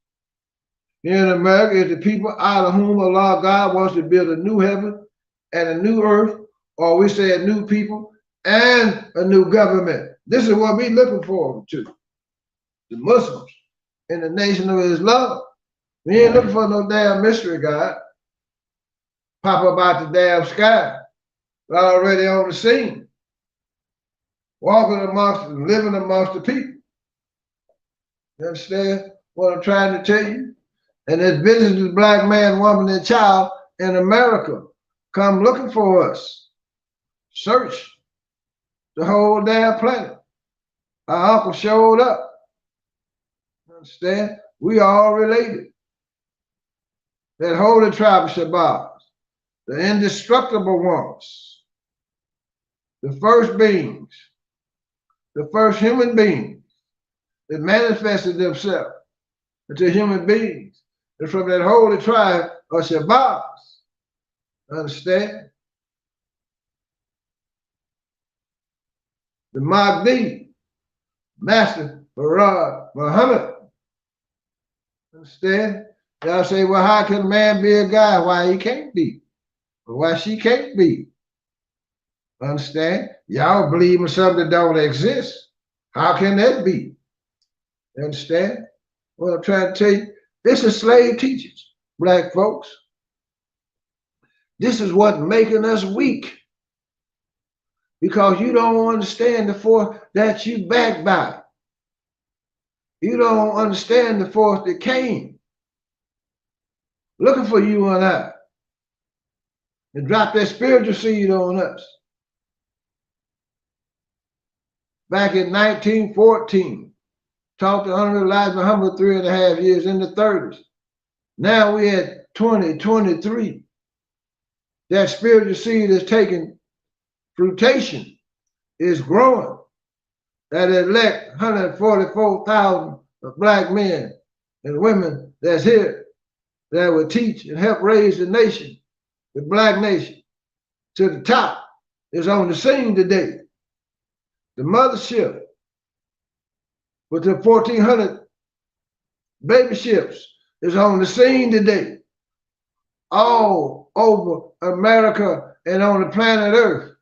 here in America, is the people out of whom Allah God wants to build a new heaven and a new earth, or we say a new people and a new government. This is what we're looking forward to. The Muslims in the nation of Islam. We ain't looking for no damn mystery God. Pop up out the damn sky. We're already on the scene. Walking amongst and living amongst the people. You understand what I'm trying to tell you? And this business of black man, woman, and child in America come looking for us. Search the whole damn planet. Our uncle showed up. You understand? We all related. That holy tribe of Shabbat, the indestructible ones, the first beings, the first human beings that manifested themselves into human beings, and from that holy tribe of Shabbat. Understand? The Mahdi, Master Farad Muhammad. Understand? Y'all say, well, how can a man be a God? Why he can't be? Or why she can't be? Understand? Y'all believe in something that don't exist. How can that be? Understand? What I'm trying to tell you, this is slave teachers, black folks. This is what's making us weak. Because you don't understand the force that you backed by. You don't understand the force that came looking for you and I, and drop that spiritual seed on us. Back in 1914, taught the Honorable Elijah Muhammad 3.5 years in the 30s. Now we at 2023. That spiritual seed is taking fruition, is growing. That elect 144,000 of black men and women that's here that will teach and help raise the nation, the black nation, to the top, is on the scene today. The mothership with the 1,400 baby ships is on the scene today, all over America and on the planet Earth,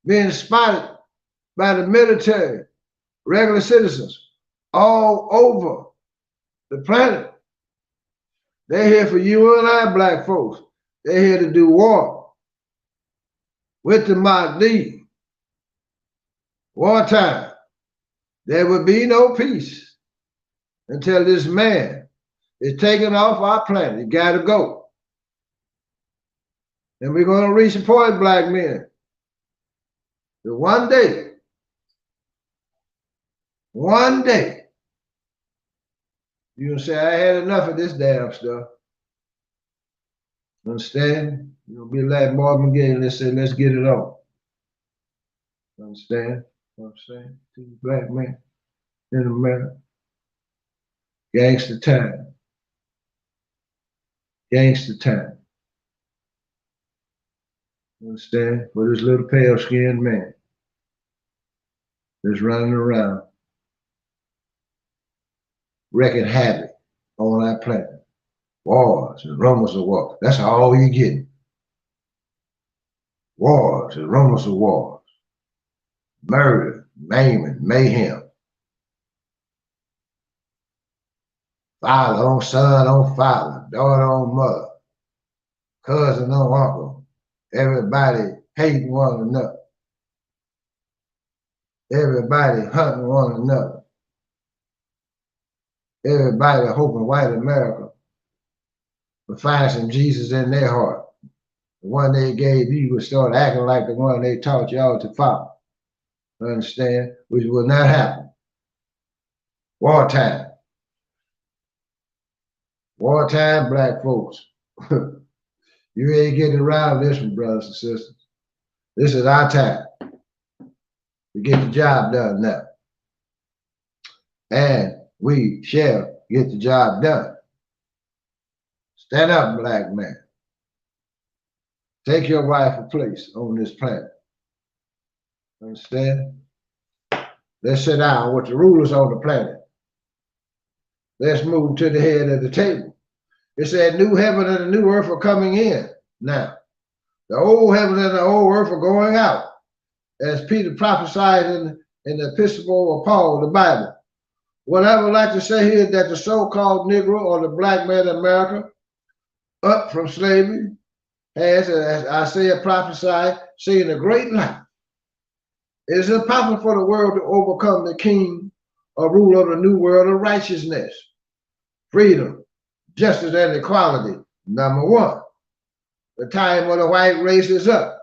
being spotted by the military, regular citizens, all over the planet. They're here for you and I, black folks. They're here to do war. With the Mahdi, wartime. There will be no peace until this man is taken off our planet. He got to go. And we're going to reach a point, black men, that one day, you're going to say, I had enough of this damn stuff. Understand? You're going to be like Marvin Gaye, let's say, let's get it on. Understand what I'm saying? To the black man in America. Gangster time. Gangster time. Understand? For this little pale-skinned man that's running around wreaking havoc on our planet. Wars and rumors of war. That's all you're getting. Wars and rumors of wars. Murder, maiming, mayhem. Father on son on father, daughter on mother, cousin on uncle. Everybody hating one another. Everybody hunting one another. Everybody hoping white America will find some Jesus in their heart. The one they gave you would start acting like the one they taught y'all to follow. Understand? Which will not happen. Wartime. Wartime, black folks. You ain't getting around this one, brothers and sisters. This is our time to get the job done now. And we shall get the job done. Stand up, black man. Take your rightful place on this planet. Understand? Let's sit down with the rulers on the planet. Let's move to the head of the table. It said new heaven and a new earth are coming in now. The old heaven and the old earth are going out. As Peter prophesied in the epistle of Paul, the Bible. What I would like to say here is that the so-called Negro or the black man in America, up from slavery, has, as Isaiah prophesied, seen a great light. It is impossible for the world to overcome the king or ruler of the new world of righteousness, freedom, justice, and equality. Number one, the time of the white race is up.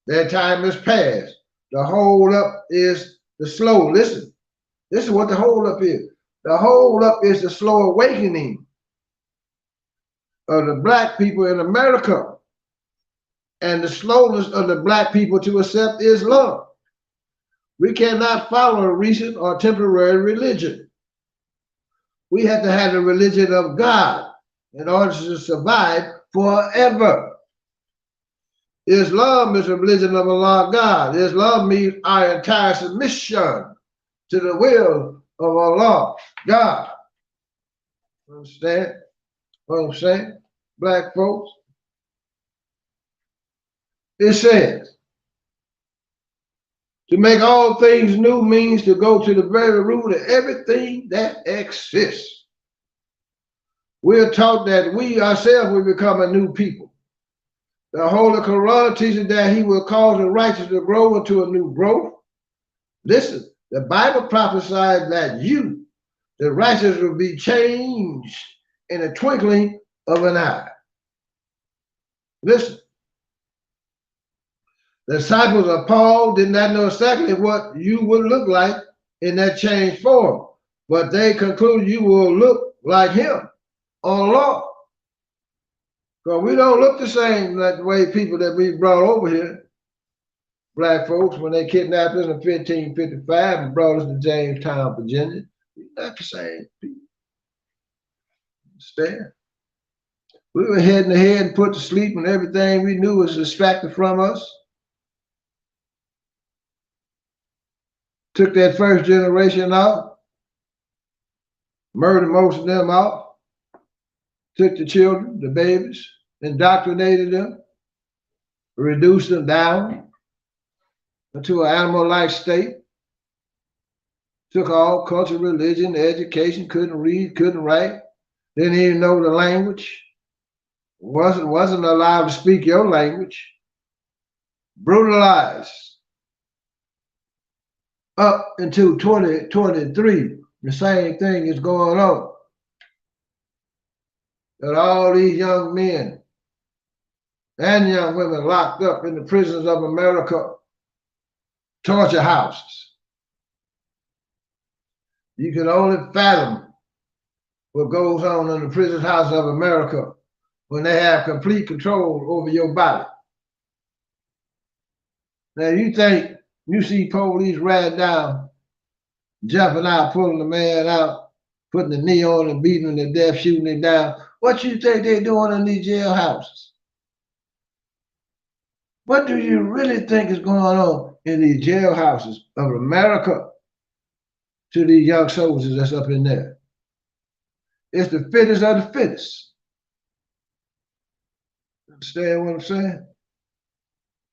Their time is past. The hold up is the slow. Listen, this is what the hold up is. The hold up is the slow awakening of the black people in America and the slowness of the black people to accept Islam. We cannot follow a recent or temporary religion. We have to have the religion of God in order to survive forever. Islam is a religion of Allah God. Islam means our entire submission to the will of Allah God. Understand what I'm saying? Black folks. It says, to make all things new means to go to the very root of everything that exists. We're taught that we ourselves will become a new people. The Holy Quran teaches that he will cause the righteous to grow into a new growth. Listen, the Bible prophesies that you, the righteous, will be changed in a twinkling of an eye. Listen. The disciples of Paul did not know exactly what you would look like in that changed form, but they concluded you will look like him on law. Because we don't look the same like the way people that we brought over here, black folks, when they kidnapped us in 1555 and brought us to Jamestown, Virginia. We're not the same people. Understand? We were heading ahead and put to sleep, and everything we knew was distracted from us. Took that first generation out, murdered most of them out, took the children, the babies, indoctrinated them, reduced them down into an animal-like state, took all culture, religion, education, couldn't read, couldn't write, didn't even know the language, wasn't allowed to speak your language, brutalized up until 2023. The same thing is going on. That all these young men and young women locked up in the prisons of America, torture houses. You can only fathom what goes on in the prison house of America when they have complete control over your body. Now you think you see police riding down, jumping out, pulling the man out, putting the knee on him, beating him to death, shooting him down. What you think they're doing in these jailhouses? What do you really think is going on in these jailhouses of America to these young soldiers that's up in there? It's the fittest of the fittest. Understand what I'm saying?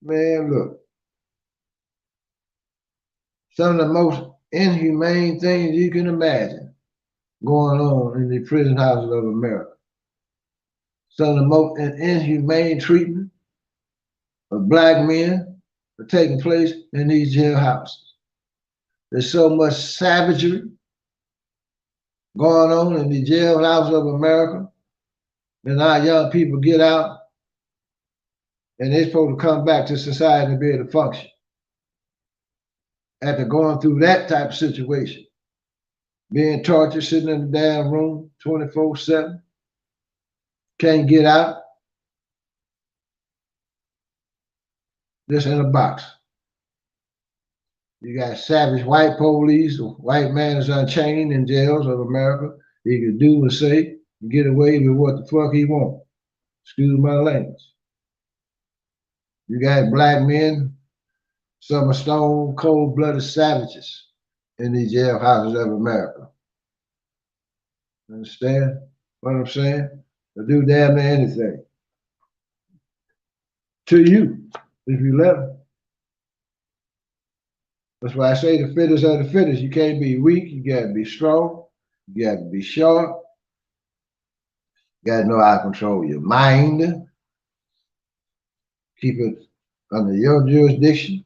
Man, look. Some of the most inhumane things you can imagine going on in the prison houses of America. Some of the most inhumane treatment of black men are taking place in these jailhouses. There's so much savagery going on in the jailhouses of America, and our young people get out and they're supposed to come back to society to be able to function after going through that type of situation. Being tortured, sitting in the damn room 24/7, can't get out, just in a box. You got savage white police, or white man is unchained in jails of America. He can do and say and get away with what the fuck he wants. Excuse my language. You got black men, some are stone cold-blooded savages in these jailhouses of America. Understand what I'm saying? They'll do damn near anything to you if you let them. That's why I say the fittest of the fittest. You can't be weak, you gotta be strong, you gotta be sharp, you gotta know how to control your mind, keep it under your jurisdiction.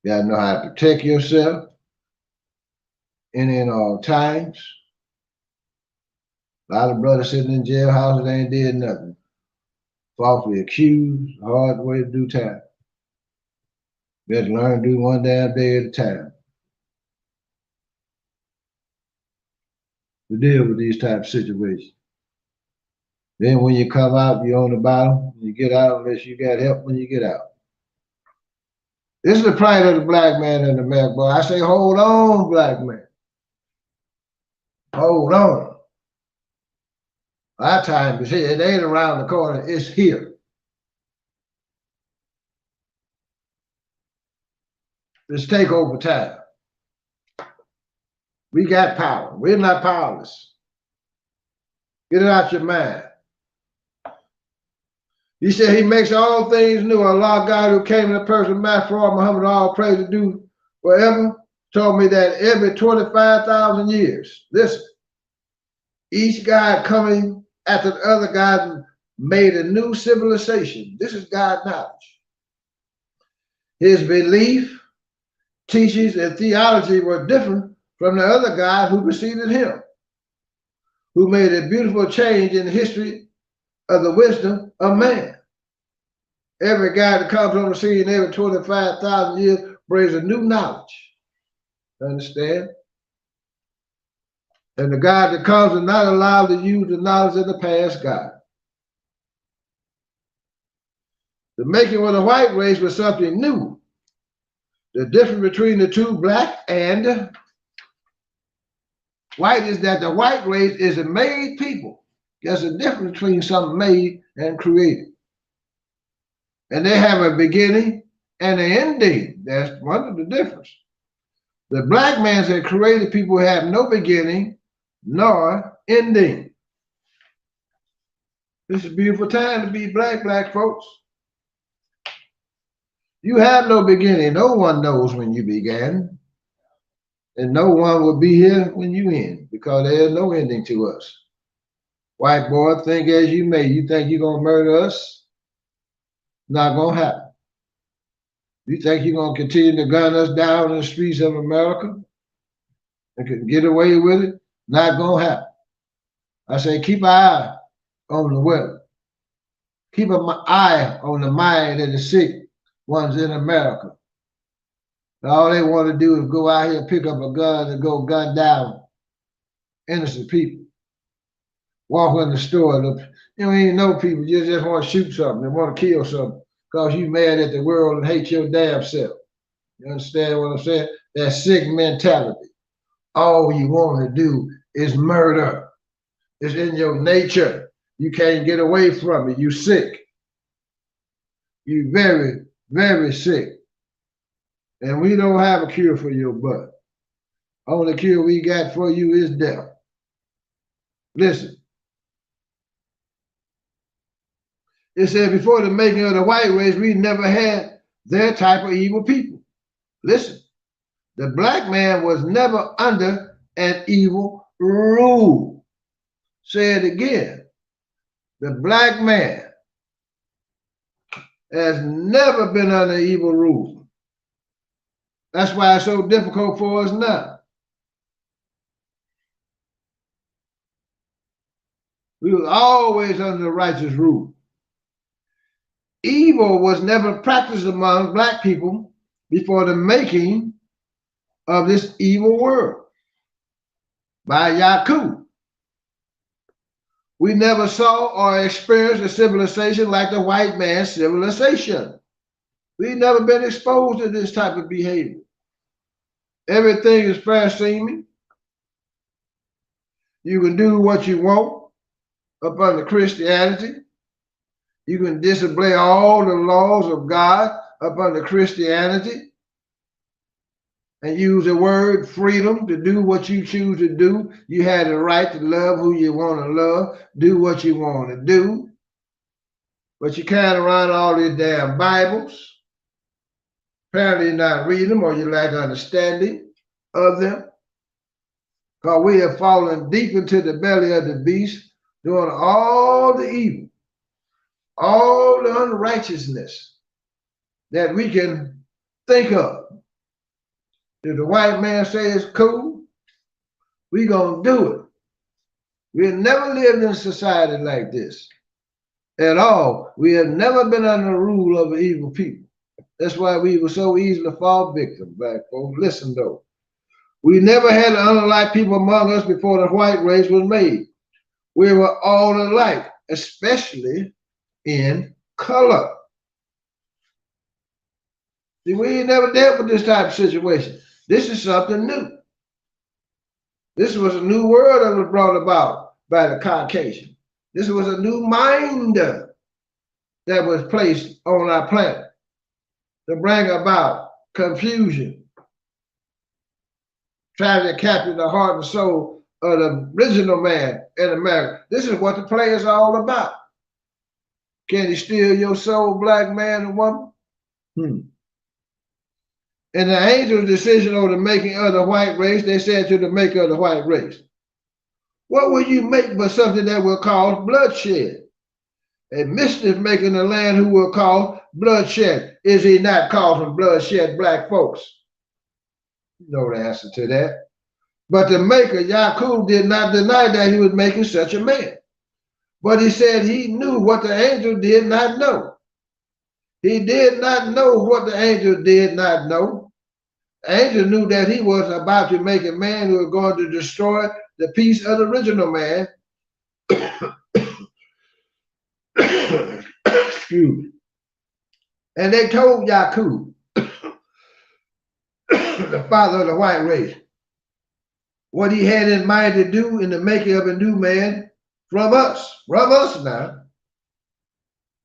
You gotta know how to protect yourself in all times. A lot of brothers sitting in jailhouses, they ain't did nothing. Falsely accused, hard way to do time. You have to learn to do one damn day at a time to deal with these type of situations. Then when you come out, you're on the bottom. When you get out, unless you got help when you get out. This is the plight of the black man in America, boy. I say, hold on, black man. Hold on. Our time is here. It ain't around the corner. It's here. It's takeover time. We got power. We're not powerless. Get it out your mind. He said he makes all things new. Allah, God who came in the person of Master Muhammad, all praise to do forever, told me that every 25,000 years, listen, each God coming after the other God made a new civilization. This is God's knowledge. His belief, teachings, and theology were different from the other God who preceded him, who made a beautiful change in the history of the wisdom of man. Every guy that comes on the scene every 25,000 years brings a new knowledge. Understand? And the God that comes is not allowed to use the knowledge of the past God. The making of the white race was something new. The difference between the two, black and white, is that the white race is a made people. There's a difference between something made and created. And they have a beginning and an ending. That's one of the difference. The black man that created people have no beginning nor ending. This is a beautiful time to be black folks. You have no beginning. No one knows when you began. And no one will be here when you end, because there is no ending to us. White boy, think as you may. You think you're going to murder us? Not going to happen. You think you're going to continue to gun us down in the streets of America and can get away with it? Not going to happen. I say, keep an eye on the weather. Keep an eye on the mind of the sick ones in America. All they want to do is go out here, pick up a gun, and go gun down innocent people. Walk in the store. You don't even know people. You just want to shoot something. They want to kill something because you mad at the world and hate your damn self. You understand what I'm saying? That sick mentality. All you want to do is murder. It's in your nature. You can't get away from it. You sick. You very, very sick. And we don't have a cure for your butt. Only cure we got for you is death. Listen. It said before the making of the white race, we never had their type of evil people. Listen. The black man was never under an evil rule. Say it again. The black man has never been under evil rule. That's why it's so difficult for us now. We were always under the righteous rule. Evil was never practiced among black people before the making of this evil world by Yaku. We never saw or experienced a civilization like the white man's civilization. We've never been exposed to this type of behavior. Everything is fair seeming. You can do what you want up under Christianity. You can disobey all the laws of God up under Christianity and use the word freedom to do what you choose to do. You had the right to love who you want to love, do what you want to do. But you can't around all these damn Bibles. Apparently you're not reading them or you lack understanding of them. Because we have fallen deep into the belly of the beast, doing all the evil, all the unrighteousness that we can think of. If the white man says it's cool, we gonna do it. We have never lived in a society like this at all. We have never been under the rule of evil people. That's why we were so easily fall victim, black folks. Listen though, we never had unlike people among us before the white race was made. We were all alike, especially in color. See, we ain't never dealt with this type of situation. This is something new. This was a new world that was brought about by the Caucasian. This was a new mind that was placed on our planet to bring about confusion, trying to capture the heart and soul of the original man in America. This is what the play is all about. Can he steal your soul, black man and woman? In the angel's decision on the making of the white race, they said to the maker of the white race, what will you make but something that will cause bloodshed? A mischief maker in the land who will cause bloodshed. Is he not causing bloodshed, black folks? You know the answer to that. But the maker, Yaqub, did not deny that he was making such a man. But he said he knew what the angel did not know. He did not know what the angel did not know. The angel knew that he was about to make a man who was going to destroy the peace of the original man. Excuse me. And they told Yaqub, the father of the white race, what he had in mind to do in the making of a new man from us now.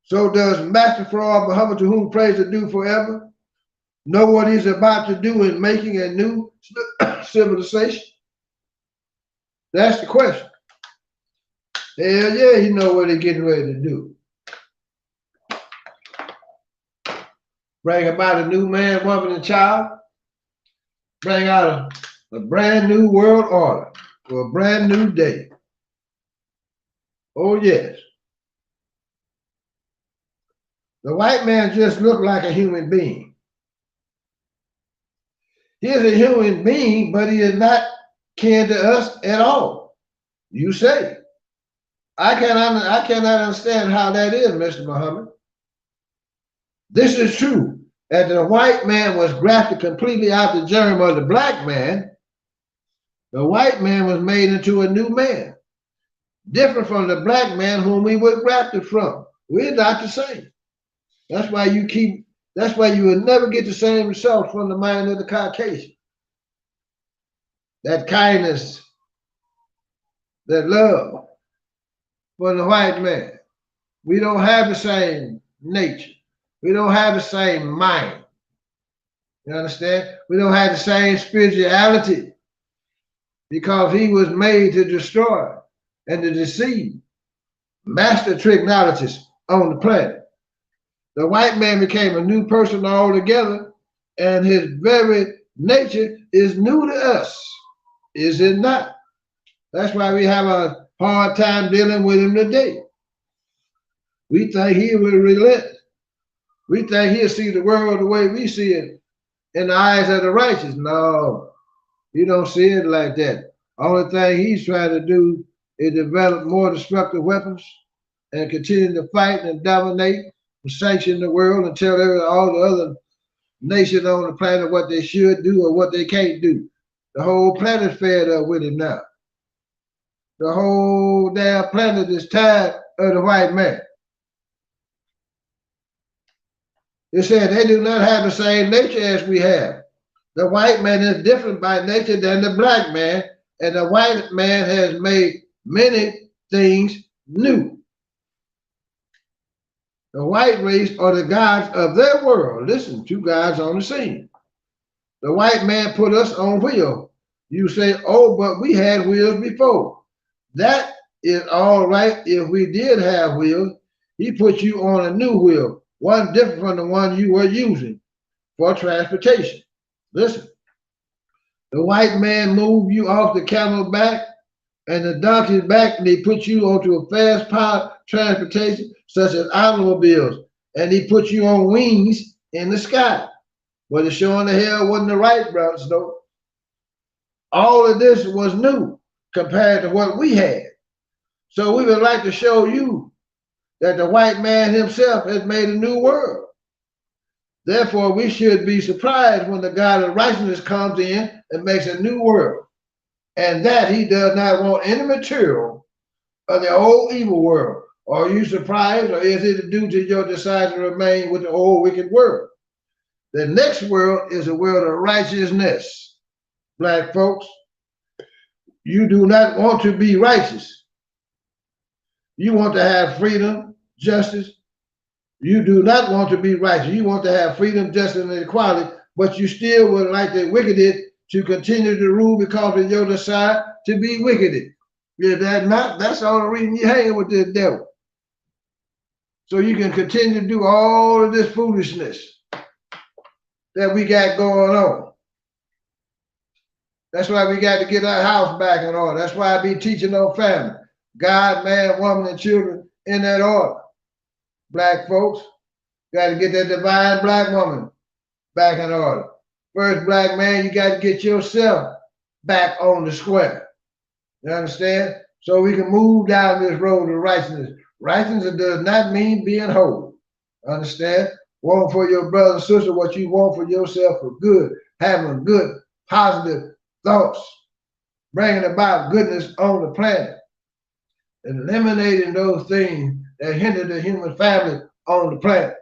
So does Master Farad Muhammad, to whom praise is due forever, know what he's about to do in making a new civilization? That's the question. Hell yeah, he know what he's getting ready to do. Bring about a new man, woman, and child. Bring out a brand new world order for a brand new day. Oh, yes. The white man just looked like a human being. He is a human being, but he is not kin to us at all. You say. I cannot understand how that is, Mr. Muhammad. This is true. That the white man was grafted completely out the germ of the black man, the white man was made into a new man, different from the black man whom we were grafted from. We're not the same. That's why you will never get the same results from the mind of the Caucasian. That kindness, that love for the white man. We don't have the same nature. We don't have the same mind. You understand? We don't have the same spirituality because he was made to destroy and to deceive. Master technologists on the planet. The white man became a new person altogether, and his very nature is new to us. Is it not? That's why we have a hard time dealing with him today. We think he will relent. We think he'll see the world the way we see it in the eyes of the righteous. No, he don't see it like that. Only thing he's trying to do is develop more destructive weapons and continue to fight and dominate and sanction the world and tell all the other nations on the planet what they should do or what they can't do. The whole planet fed up with him now. The whole damn planet is tired of the white man. It said they do not have the same nature as we have. The white man is different by nature than the black man, and the white man has made many things new. The white race are the gods of their world. Listen, two gods on the scene. The white man put us on wheel. You say, oh, but we had wheels before. That is all right if we did have wheels. He put you on a new wheel, one different from the one you were using for transportation. Listen, the white man moved you off the camel back and the donkey's back, and he put you onto a fast power transportation such as automobiles, and he put you on wings in the sky. But it sure in the hell wasn't the right routes, though. All of this was new compared to what we had. So we would like to show you that the white man himself has made a new world. Therefore, we should be surprised when the God of righteousness comes in and makes a new world, and that he does not want any material of the old evil world. Are you surprised, or is it due to your desire to remain with the old wicked world? The next world is a world of righteousness. Black folks, you do not want to be righteous. You want to have freedom, justice. You do not want to be righteous. You want to have freedom, justice, and equality, but you still would like the wicked to continue to rule because of your desire to be wicked. Is that not? That's all the reason you're hanging with the devil. So you can continue to do all of this foolishness that we got going on. That's why we got to get our house back in order. That's why I be teaching on family. God, man, woman, and children in that order. Black folks, got to get that divine black woman back in order. First, black man, you got to get yourself back on the square. You understand? So we can move down this road of righteousness. Righteousness does not mean being whole. Understand? Want for your brother and sister what you want for yourself for good. Having good, positive thoughts. Bringing about goodness on the planet. Eliminating those things that hinder the human family on the planet.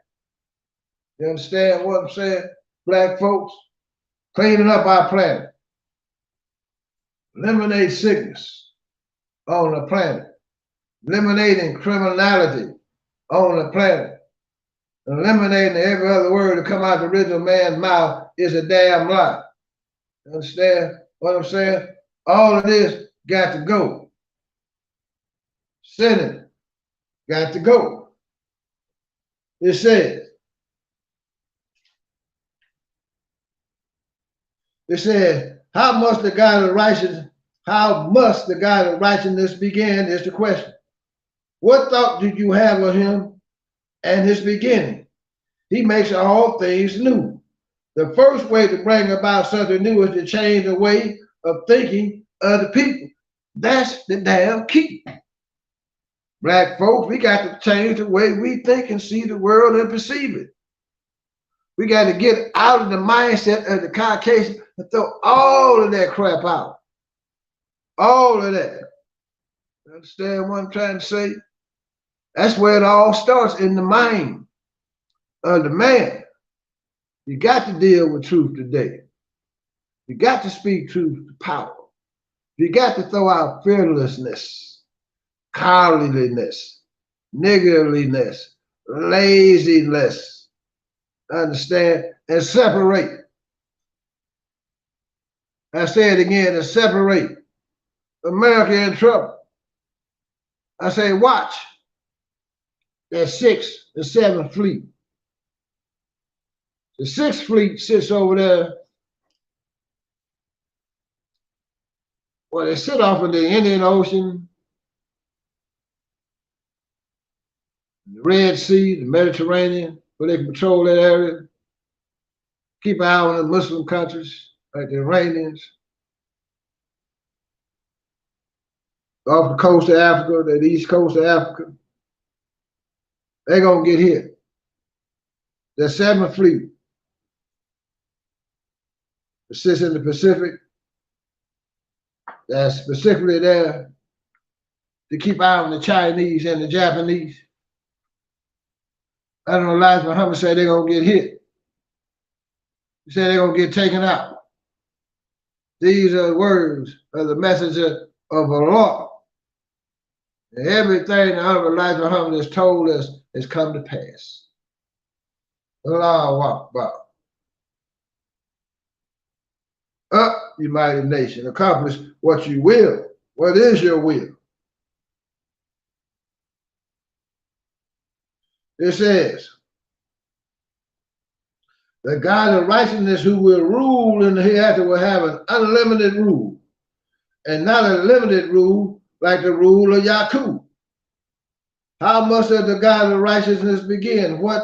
You understand what I'm saying, black folks? Cleaning up our planet. Eliminate sickness on the planet. Eliminating criminality on the planet. Eliminating every other word to come out of the original man's mouth is a damn lie. You understand what I'm saying? All of this got to go. Sinning got to go. It says, how must the God of righteousness begin is the question. What thought did you have of him and his beginning? He makes all things new. The first way to bring about something new is to change the way of thinking of the people. That's the damn key. Black folks, we got to change the way we think and see the world and perceive it. We got to get out of the mindset of the Caucasian and throw all of that crap out. All of that. You understand what I'm trying to say? That's where it all starts, in the mind of the man. You got to deal with truth today. You got to speak truth to power. You got to throw out fearlessness, cowardliness, niggardliness, laziness. Understand? And separate. I say it again, and separate. America in trouble. I say, watch that 6th and 7th fleet. The 6th fleet sits over there. Well, they sit off in the Indian Ocean, the Red Sea, the Mediterranean, where they can patrol that area. Keep an eye on the Muslim countries, like the Iranians. Off the coast of Africa, the east coast of Africa. They're going to get hit. The 7th fleet sits in the Pacific. That's specifically there to keep eye on the Chinese and the Japanese. I don't know, Elijah Muhammad said they're going to get hit. He said they're going to get taken out. These are the words of the messenger of Allah. And everything the Honorable Elijah Muhammad has told us has come to pass. Allahu Akbar. Up, you mighty nation, accomplish what you will. What is your will? It says, the God of righteousness who will rule in the hereafter will have an unlimited rule, and not a limited rule like the rule of Yaqub. How much does the God of righteousness begin? What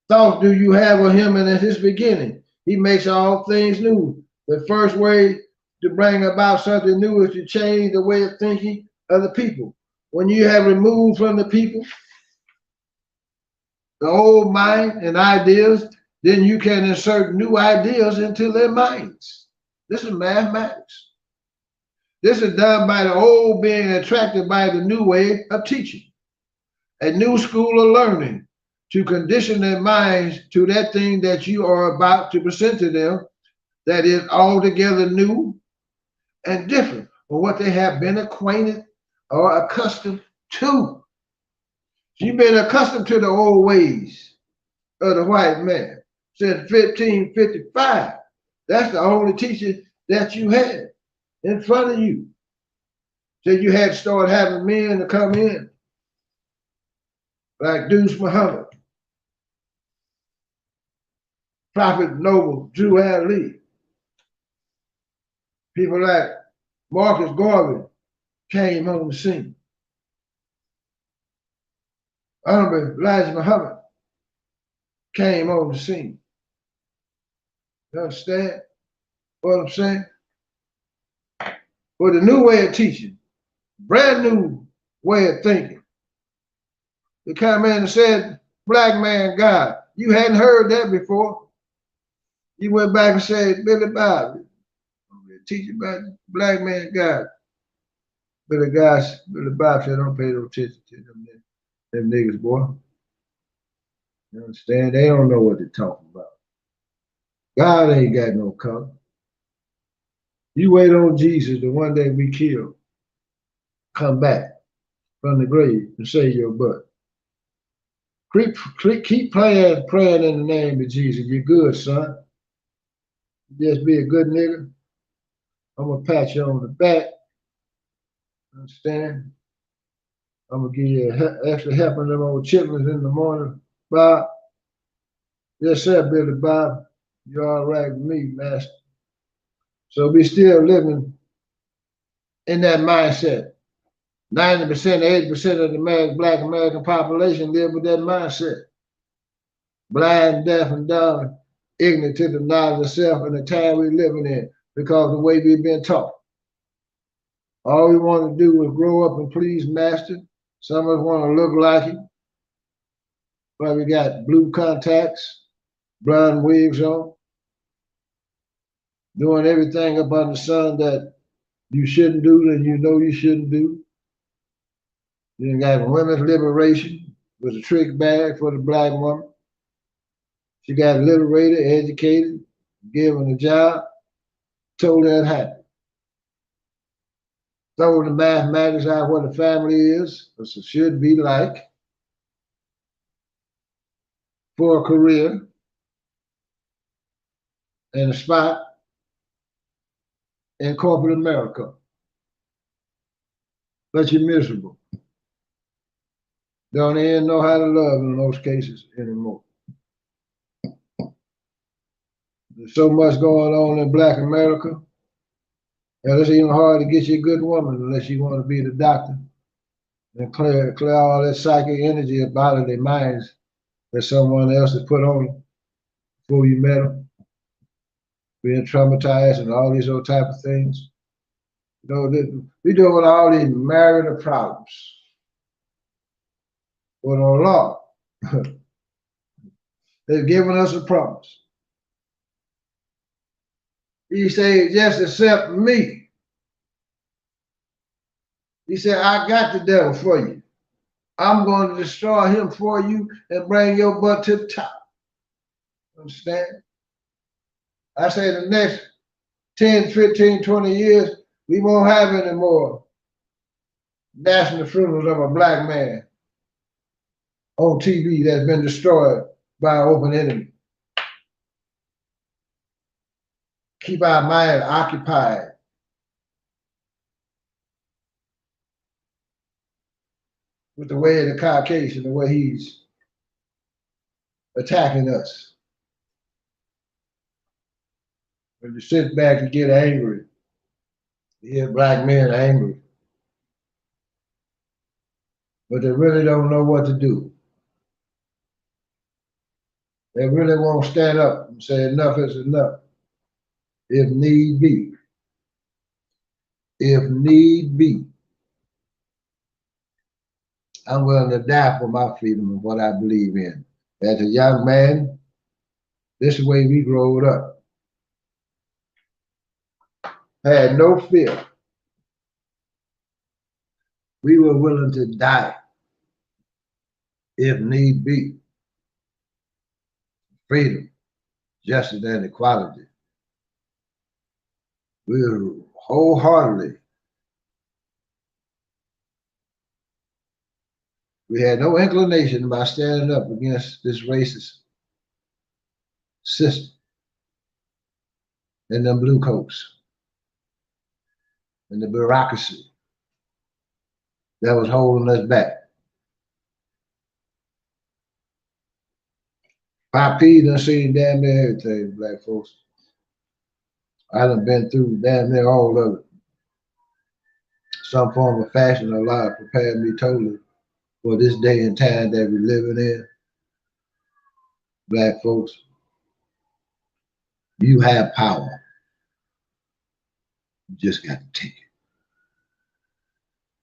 thoughts do you have of him and at his beginning? He makes all things new. The first way to bring about something new is to change the way of thinking of the people. When you have removed from the people the old mind and ideas, then you can insert new ideas into their minds. This is mathematics. This is done by the old being attracted by the new way of teaching, a new school of learning, to condition their minds to that thing that you are about to present to them, that is altogether new and different from what they have been acquainted or accustomed to. You've been accustomed to the old ways of the white man since 1555. That's the only teaching that you had in front of you. So you had to start having men to come in, like Deuce Muhammad, Prophet Noble Drew Ali, people like Marcus Garvey came on the scene. Honorable Elijah Muhammad came on the scene. You understand what I'm saying? With a new way of teaching, brand new way of thinking. The kind of man that said, black man God. You hadn't heard that before. You went back and said, Billy Bob, teaching about black man God. Billy Bob said, don't pay no attention to them niggas, boy. You understand? They don't know what they're talking about. God ain't got no color. You wait on Jesus, the one day we kill, come back from the grave and save your butt. Keep praying in the name of Jesus. You're good, son. Just be a good nigga. I'm gonna pat you on the back. Understand? I'm gonna give you extra helping them old chitlins in the morning, Bob. Yes, sir, Billy Bob. You're all right with me, master. So we still living in that mindset 90%, 80% of the Black American population live with that mindset. Blind, deaf, and dumb, ignorant to the knowledge of self and the time we're living in because of the way we've been taught. All we want to do is grow up and please master. Some of us want to look like him. But we got blue contacts, blonde wigs on, doing everything up under the sun that you shouldn't do and you know you shouldn't do. You got women's liberation with a trick bag for the Black woman. She got liberated, educated, given a job, told her it happened. Told the mathematics out what a family is, what it should be like for a career and a spot in corporate America. But you're miserable. Don't even know how to love in most cases anymore. There's so much going on in Black America. And it's even hard to get you a good woman unless you want to be the doctor and clear all that psychic energy out of their minds that someone else has put on them before you met them, being traumatized and all these other type of things. You know, we deal with all these marital problems. Well, the law, they've given us a promise. He said, just accept me. He said, I got the devil for you. I'm going to destroy him for you and bring your butt to the top. Understand? I say the next 10, 15, 20 years, we won't have any more national funerals of a Black man on TV that's been destroyed by an open enemy. Keep our mind occupied with the way of the Caucasian, the way he's attacking us. When you sit back and get angry, you hear Black men angry, but they really don't know what to do. They really won't stand up and say enough is enough, if need be. If need be. I'm willing to die for my freedom and what I believe in. As a young man, this is the way we growed up. Had no fear. We were willing to die if need be. Freedom, justice, and equality. We were wholeheartedly. We had no inclination about standing up against this racist system and them blue coats and the bureaucracy that was holding us back. PopKeys done seen damn near everything, Black folks. I done been through damn near all of it. Some form of fashion or life prepared me totally for this day and time that we're living in. Black folks, you have power. You just got to take it.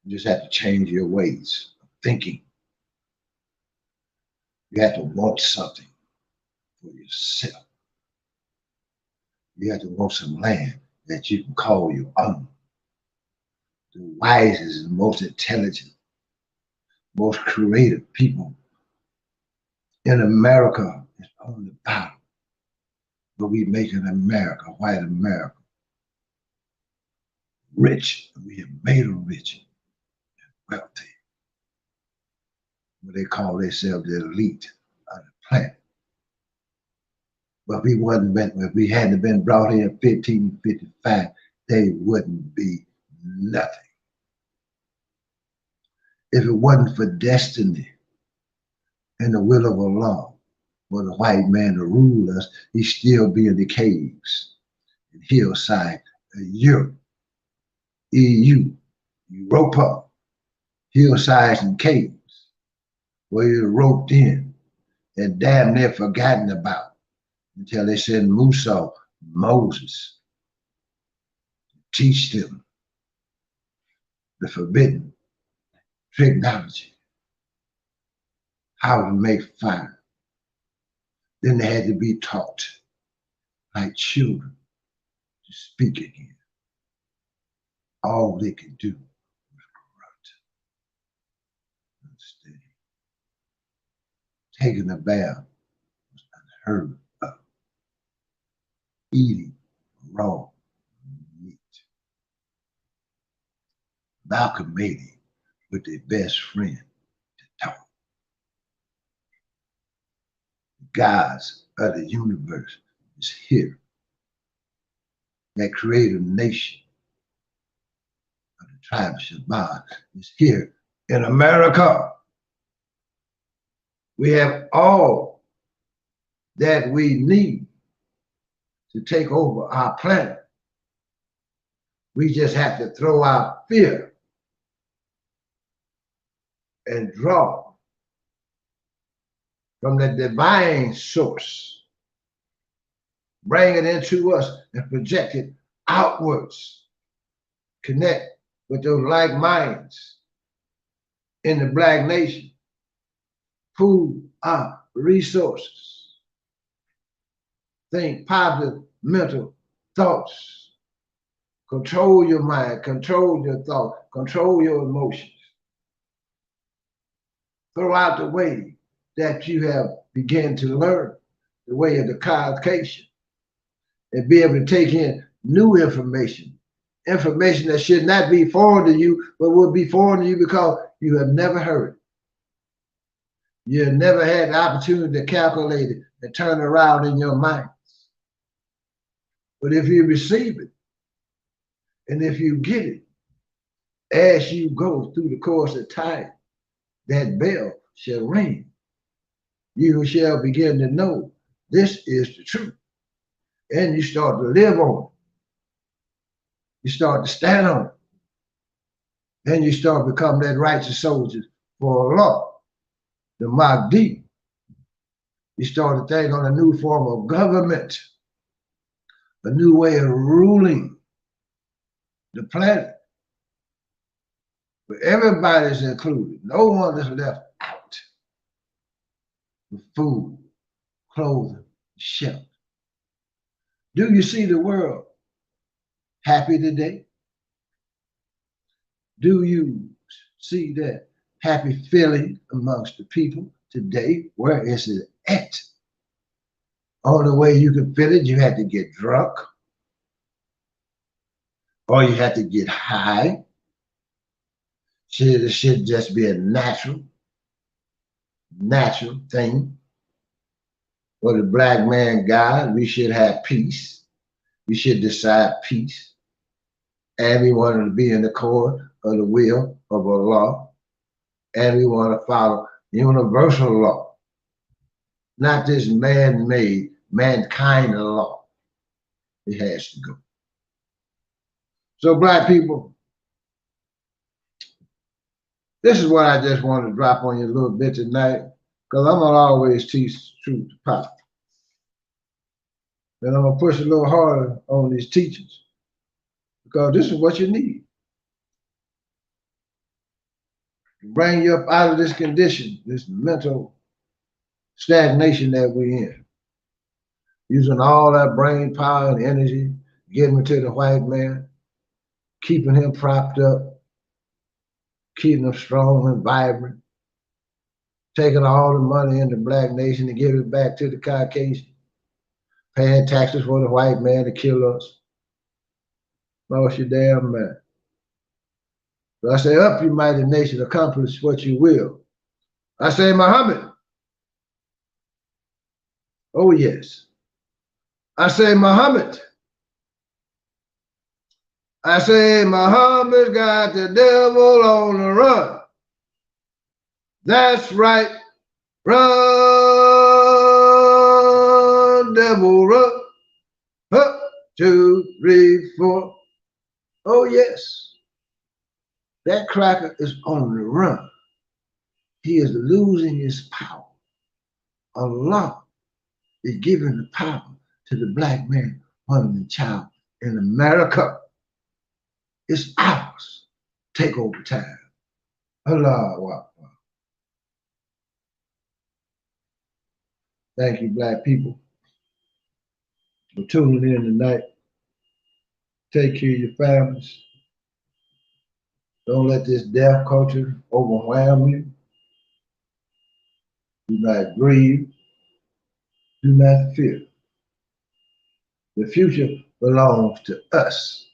You just have to change your ways of thinking. You have to want something for yourself. You have to want some land that you can call your own. The wisest and most intelligent, most creative people in America is on the bottom. But we making America, white America, rich. We have made them rich and wealthy. What they call themselves the elite of the planet. But if we hadn't been brought in 1555, they wouldn't be nothing. If it wasn't for destiny and the will of Allah, for the white man to rule us, he'd still be in the caves, in hillside, Europe, EU, Europa, hillsides and caves where you're roped in and damn near forgotten about until they send Musa, Moses, to teach them the forbidden technology, how to make fire. Then they had to be taught like children to speak again. All they could do was grunt and steady. Taking a bath was unheard of. Eating raw meat. Amalgamating with their best friend to talk. The gods of the universe is here. That creative nation of the tribe of Shabbat is here in America. We have all that we need to take over our planet. We just have to throw out fear and draw from the divine source. Bring it into us and project it outwards. Connect with those like minds in the Black nation. Pool our resources. Think positive mental thoughts. Control your mind, control your thoughts, control your emotions. Throw out the way that you have begun to learn, the way of the Caucasian, and be able to take in new information, information that should not be foreign to you, but will be foreign to you because you have never heard it. You have never had the opportunity to calculate it and turn it around in your mind. But if you receive it, and if you get it, as you go through the course of time, that bell shall ring. You shall begin to know this is the truth. And you start to live on it. You start to stand on it. Then you start to become that righteous soldier for Allah, the Mahdi. You start to think on a new form of government, a new way of ruling the planet, where everybody's included. No one is left out. With food, clothing, shelter. Do you see the world happy today? Do you see that happy feeling amongst the people today? Where is it at? Only way you can feel it, you had to get drunk, or you had to get high. It should just be a natural thing. For the Black man God, we should have peace. We should decide peace. And we want to be in the accord of the will of Allah. And we want to follow universal law, not this man-made, mankind law. It has to go. So Black people, this is what I just want to drop on you a little bit tonight, because I'm going to always teach truth to power. And I'm going to push a little harder on these teachers, because this is what you need. To bring you up out of this condition, this mental stagnation that we're in. Using all that brain power and energy, giving it to the white man, keeping him propped up, keeping him strong and vibrant, taking all the money in the Black nation and giving it back to the Caucasian, paying taxes for the white man to kill us. Lost your damn mind. So I say, up you mighty nation, accomplish what you will. I say, Muhammad. Oh yes. I say, Muhammad. I say, Muhammad got the devil on the run. That's right. Run, devil, run. Up, 2, 3, 4. Oh yes. That cracker is on the run. He is losing his power. Allah is giving the power to the black man, woman, and child in America. It's ours. Take over time. Allah Akbar. Thank you, black people, for tuning in tonight. Take care of your families. Don't let this death culture overwhelm you. Do not grieve. Do not fear. The future belongs to us.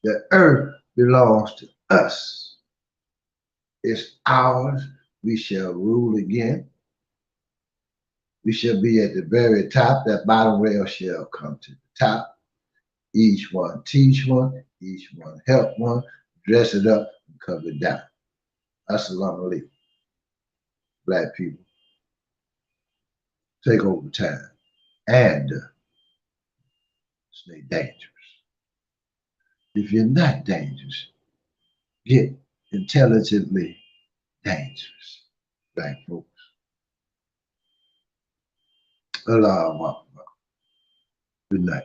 The earth belongs to us. It's ours. We shall rule again. We shall be at the very top. That bottom rail shall come to the top. Each one teach one. Each one help one. Dress it up and cover it down. Assalamu alaikum. Black people, take over time and stay dangerous. If you're not dangerous, get intelligently dangerous, black folks. Allah Akbar. Good night.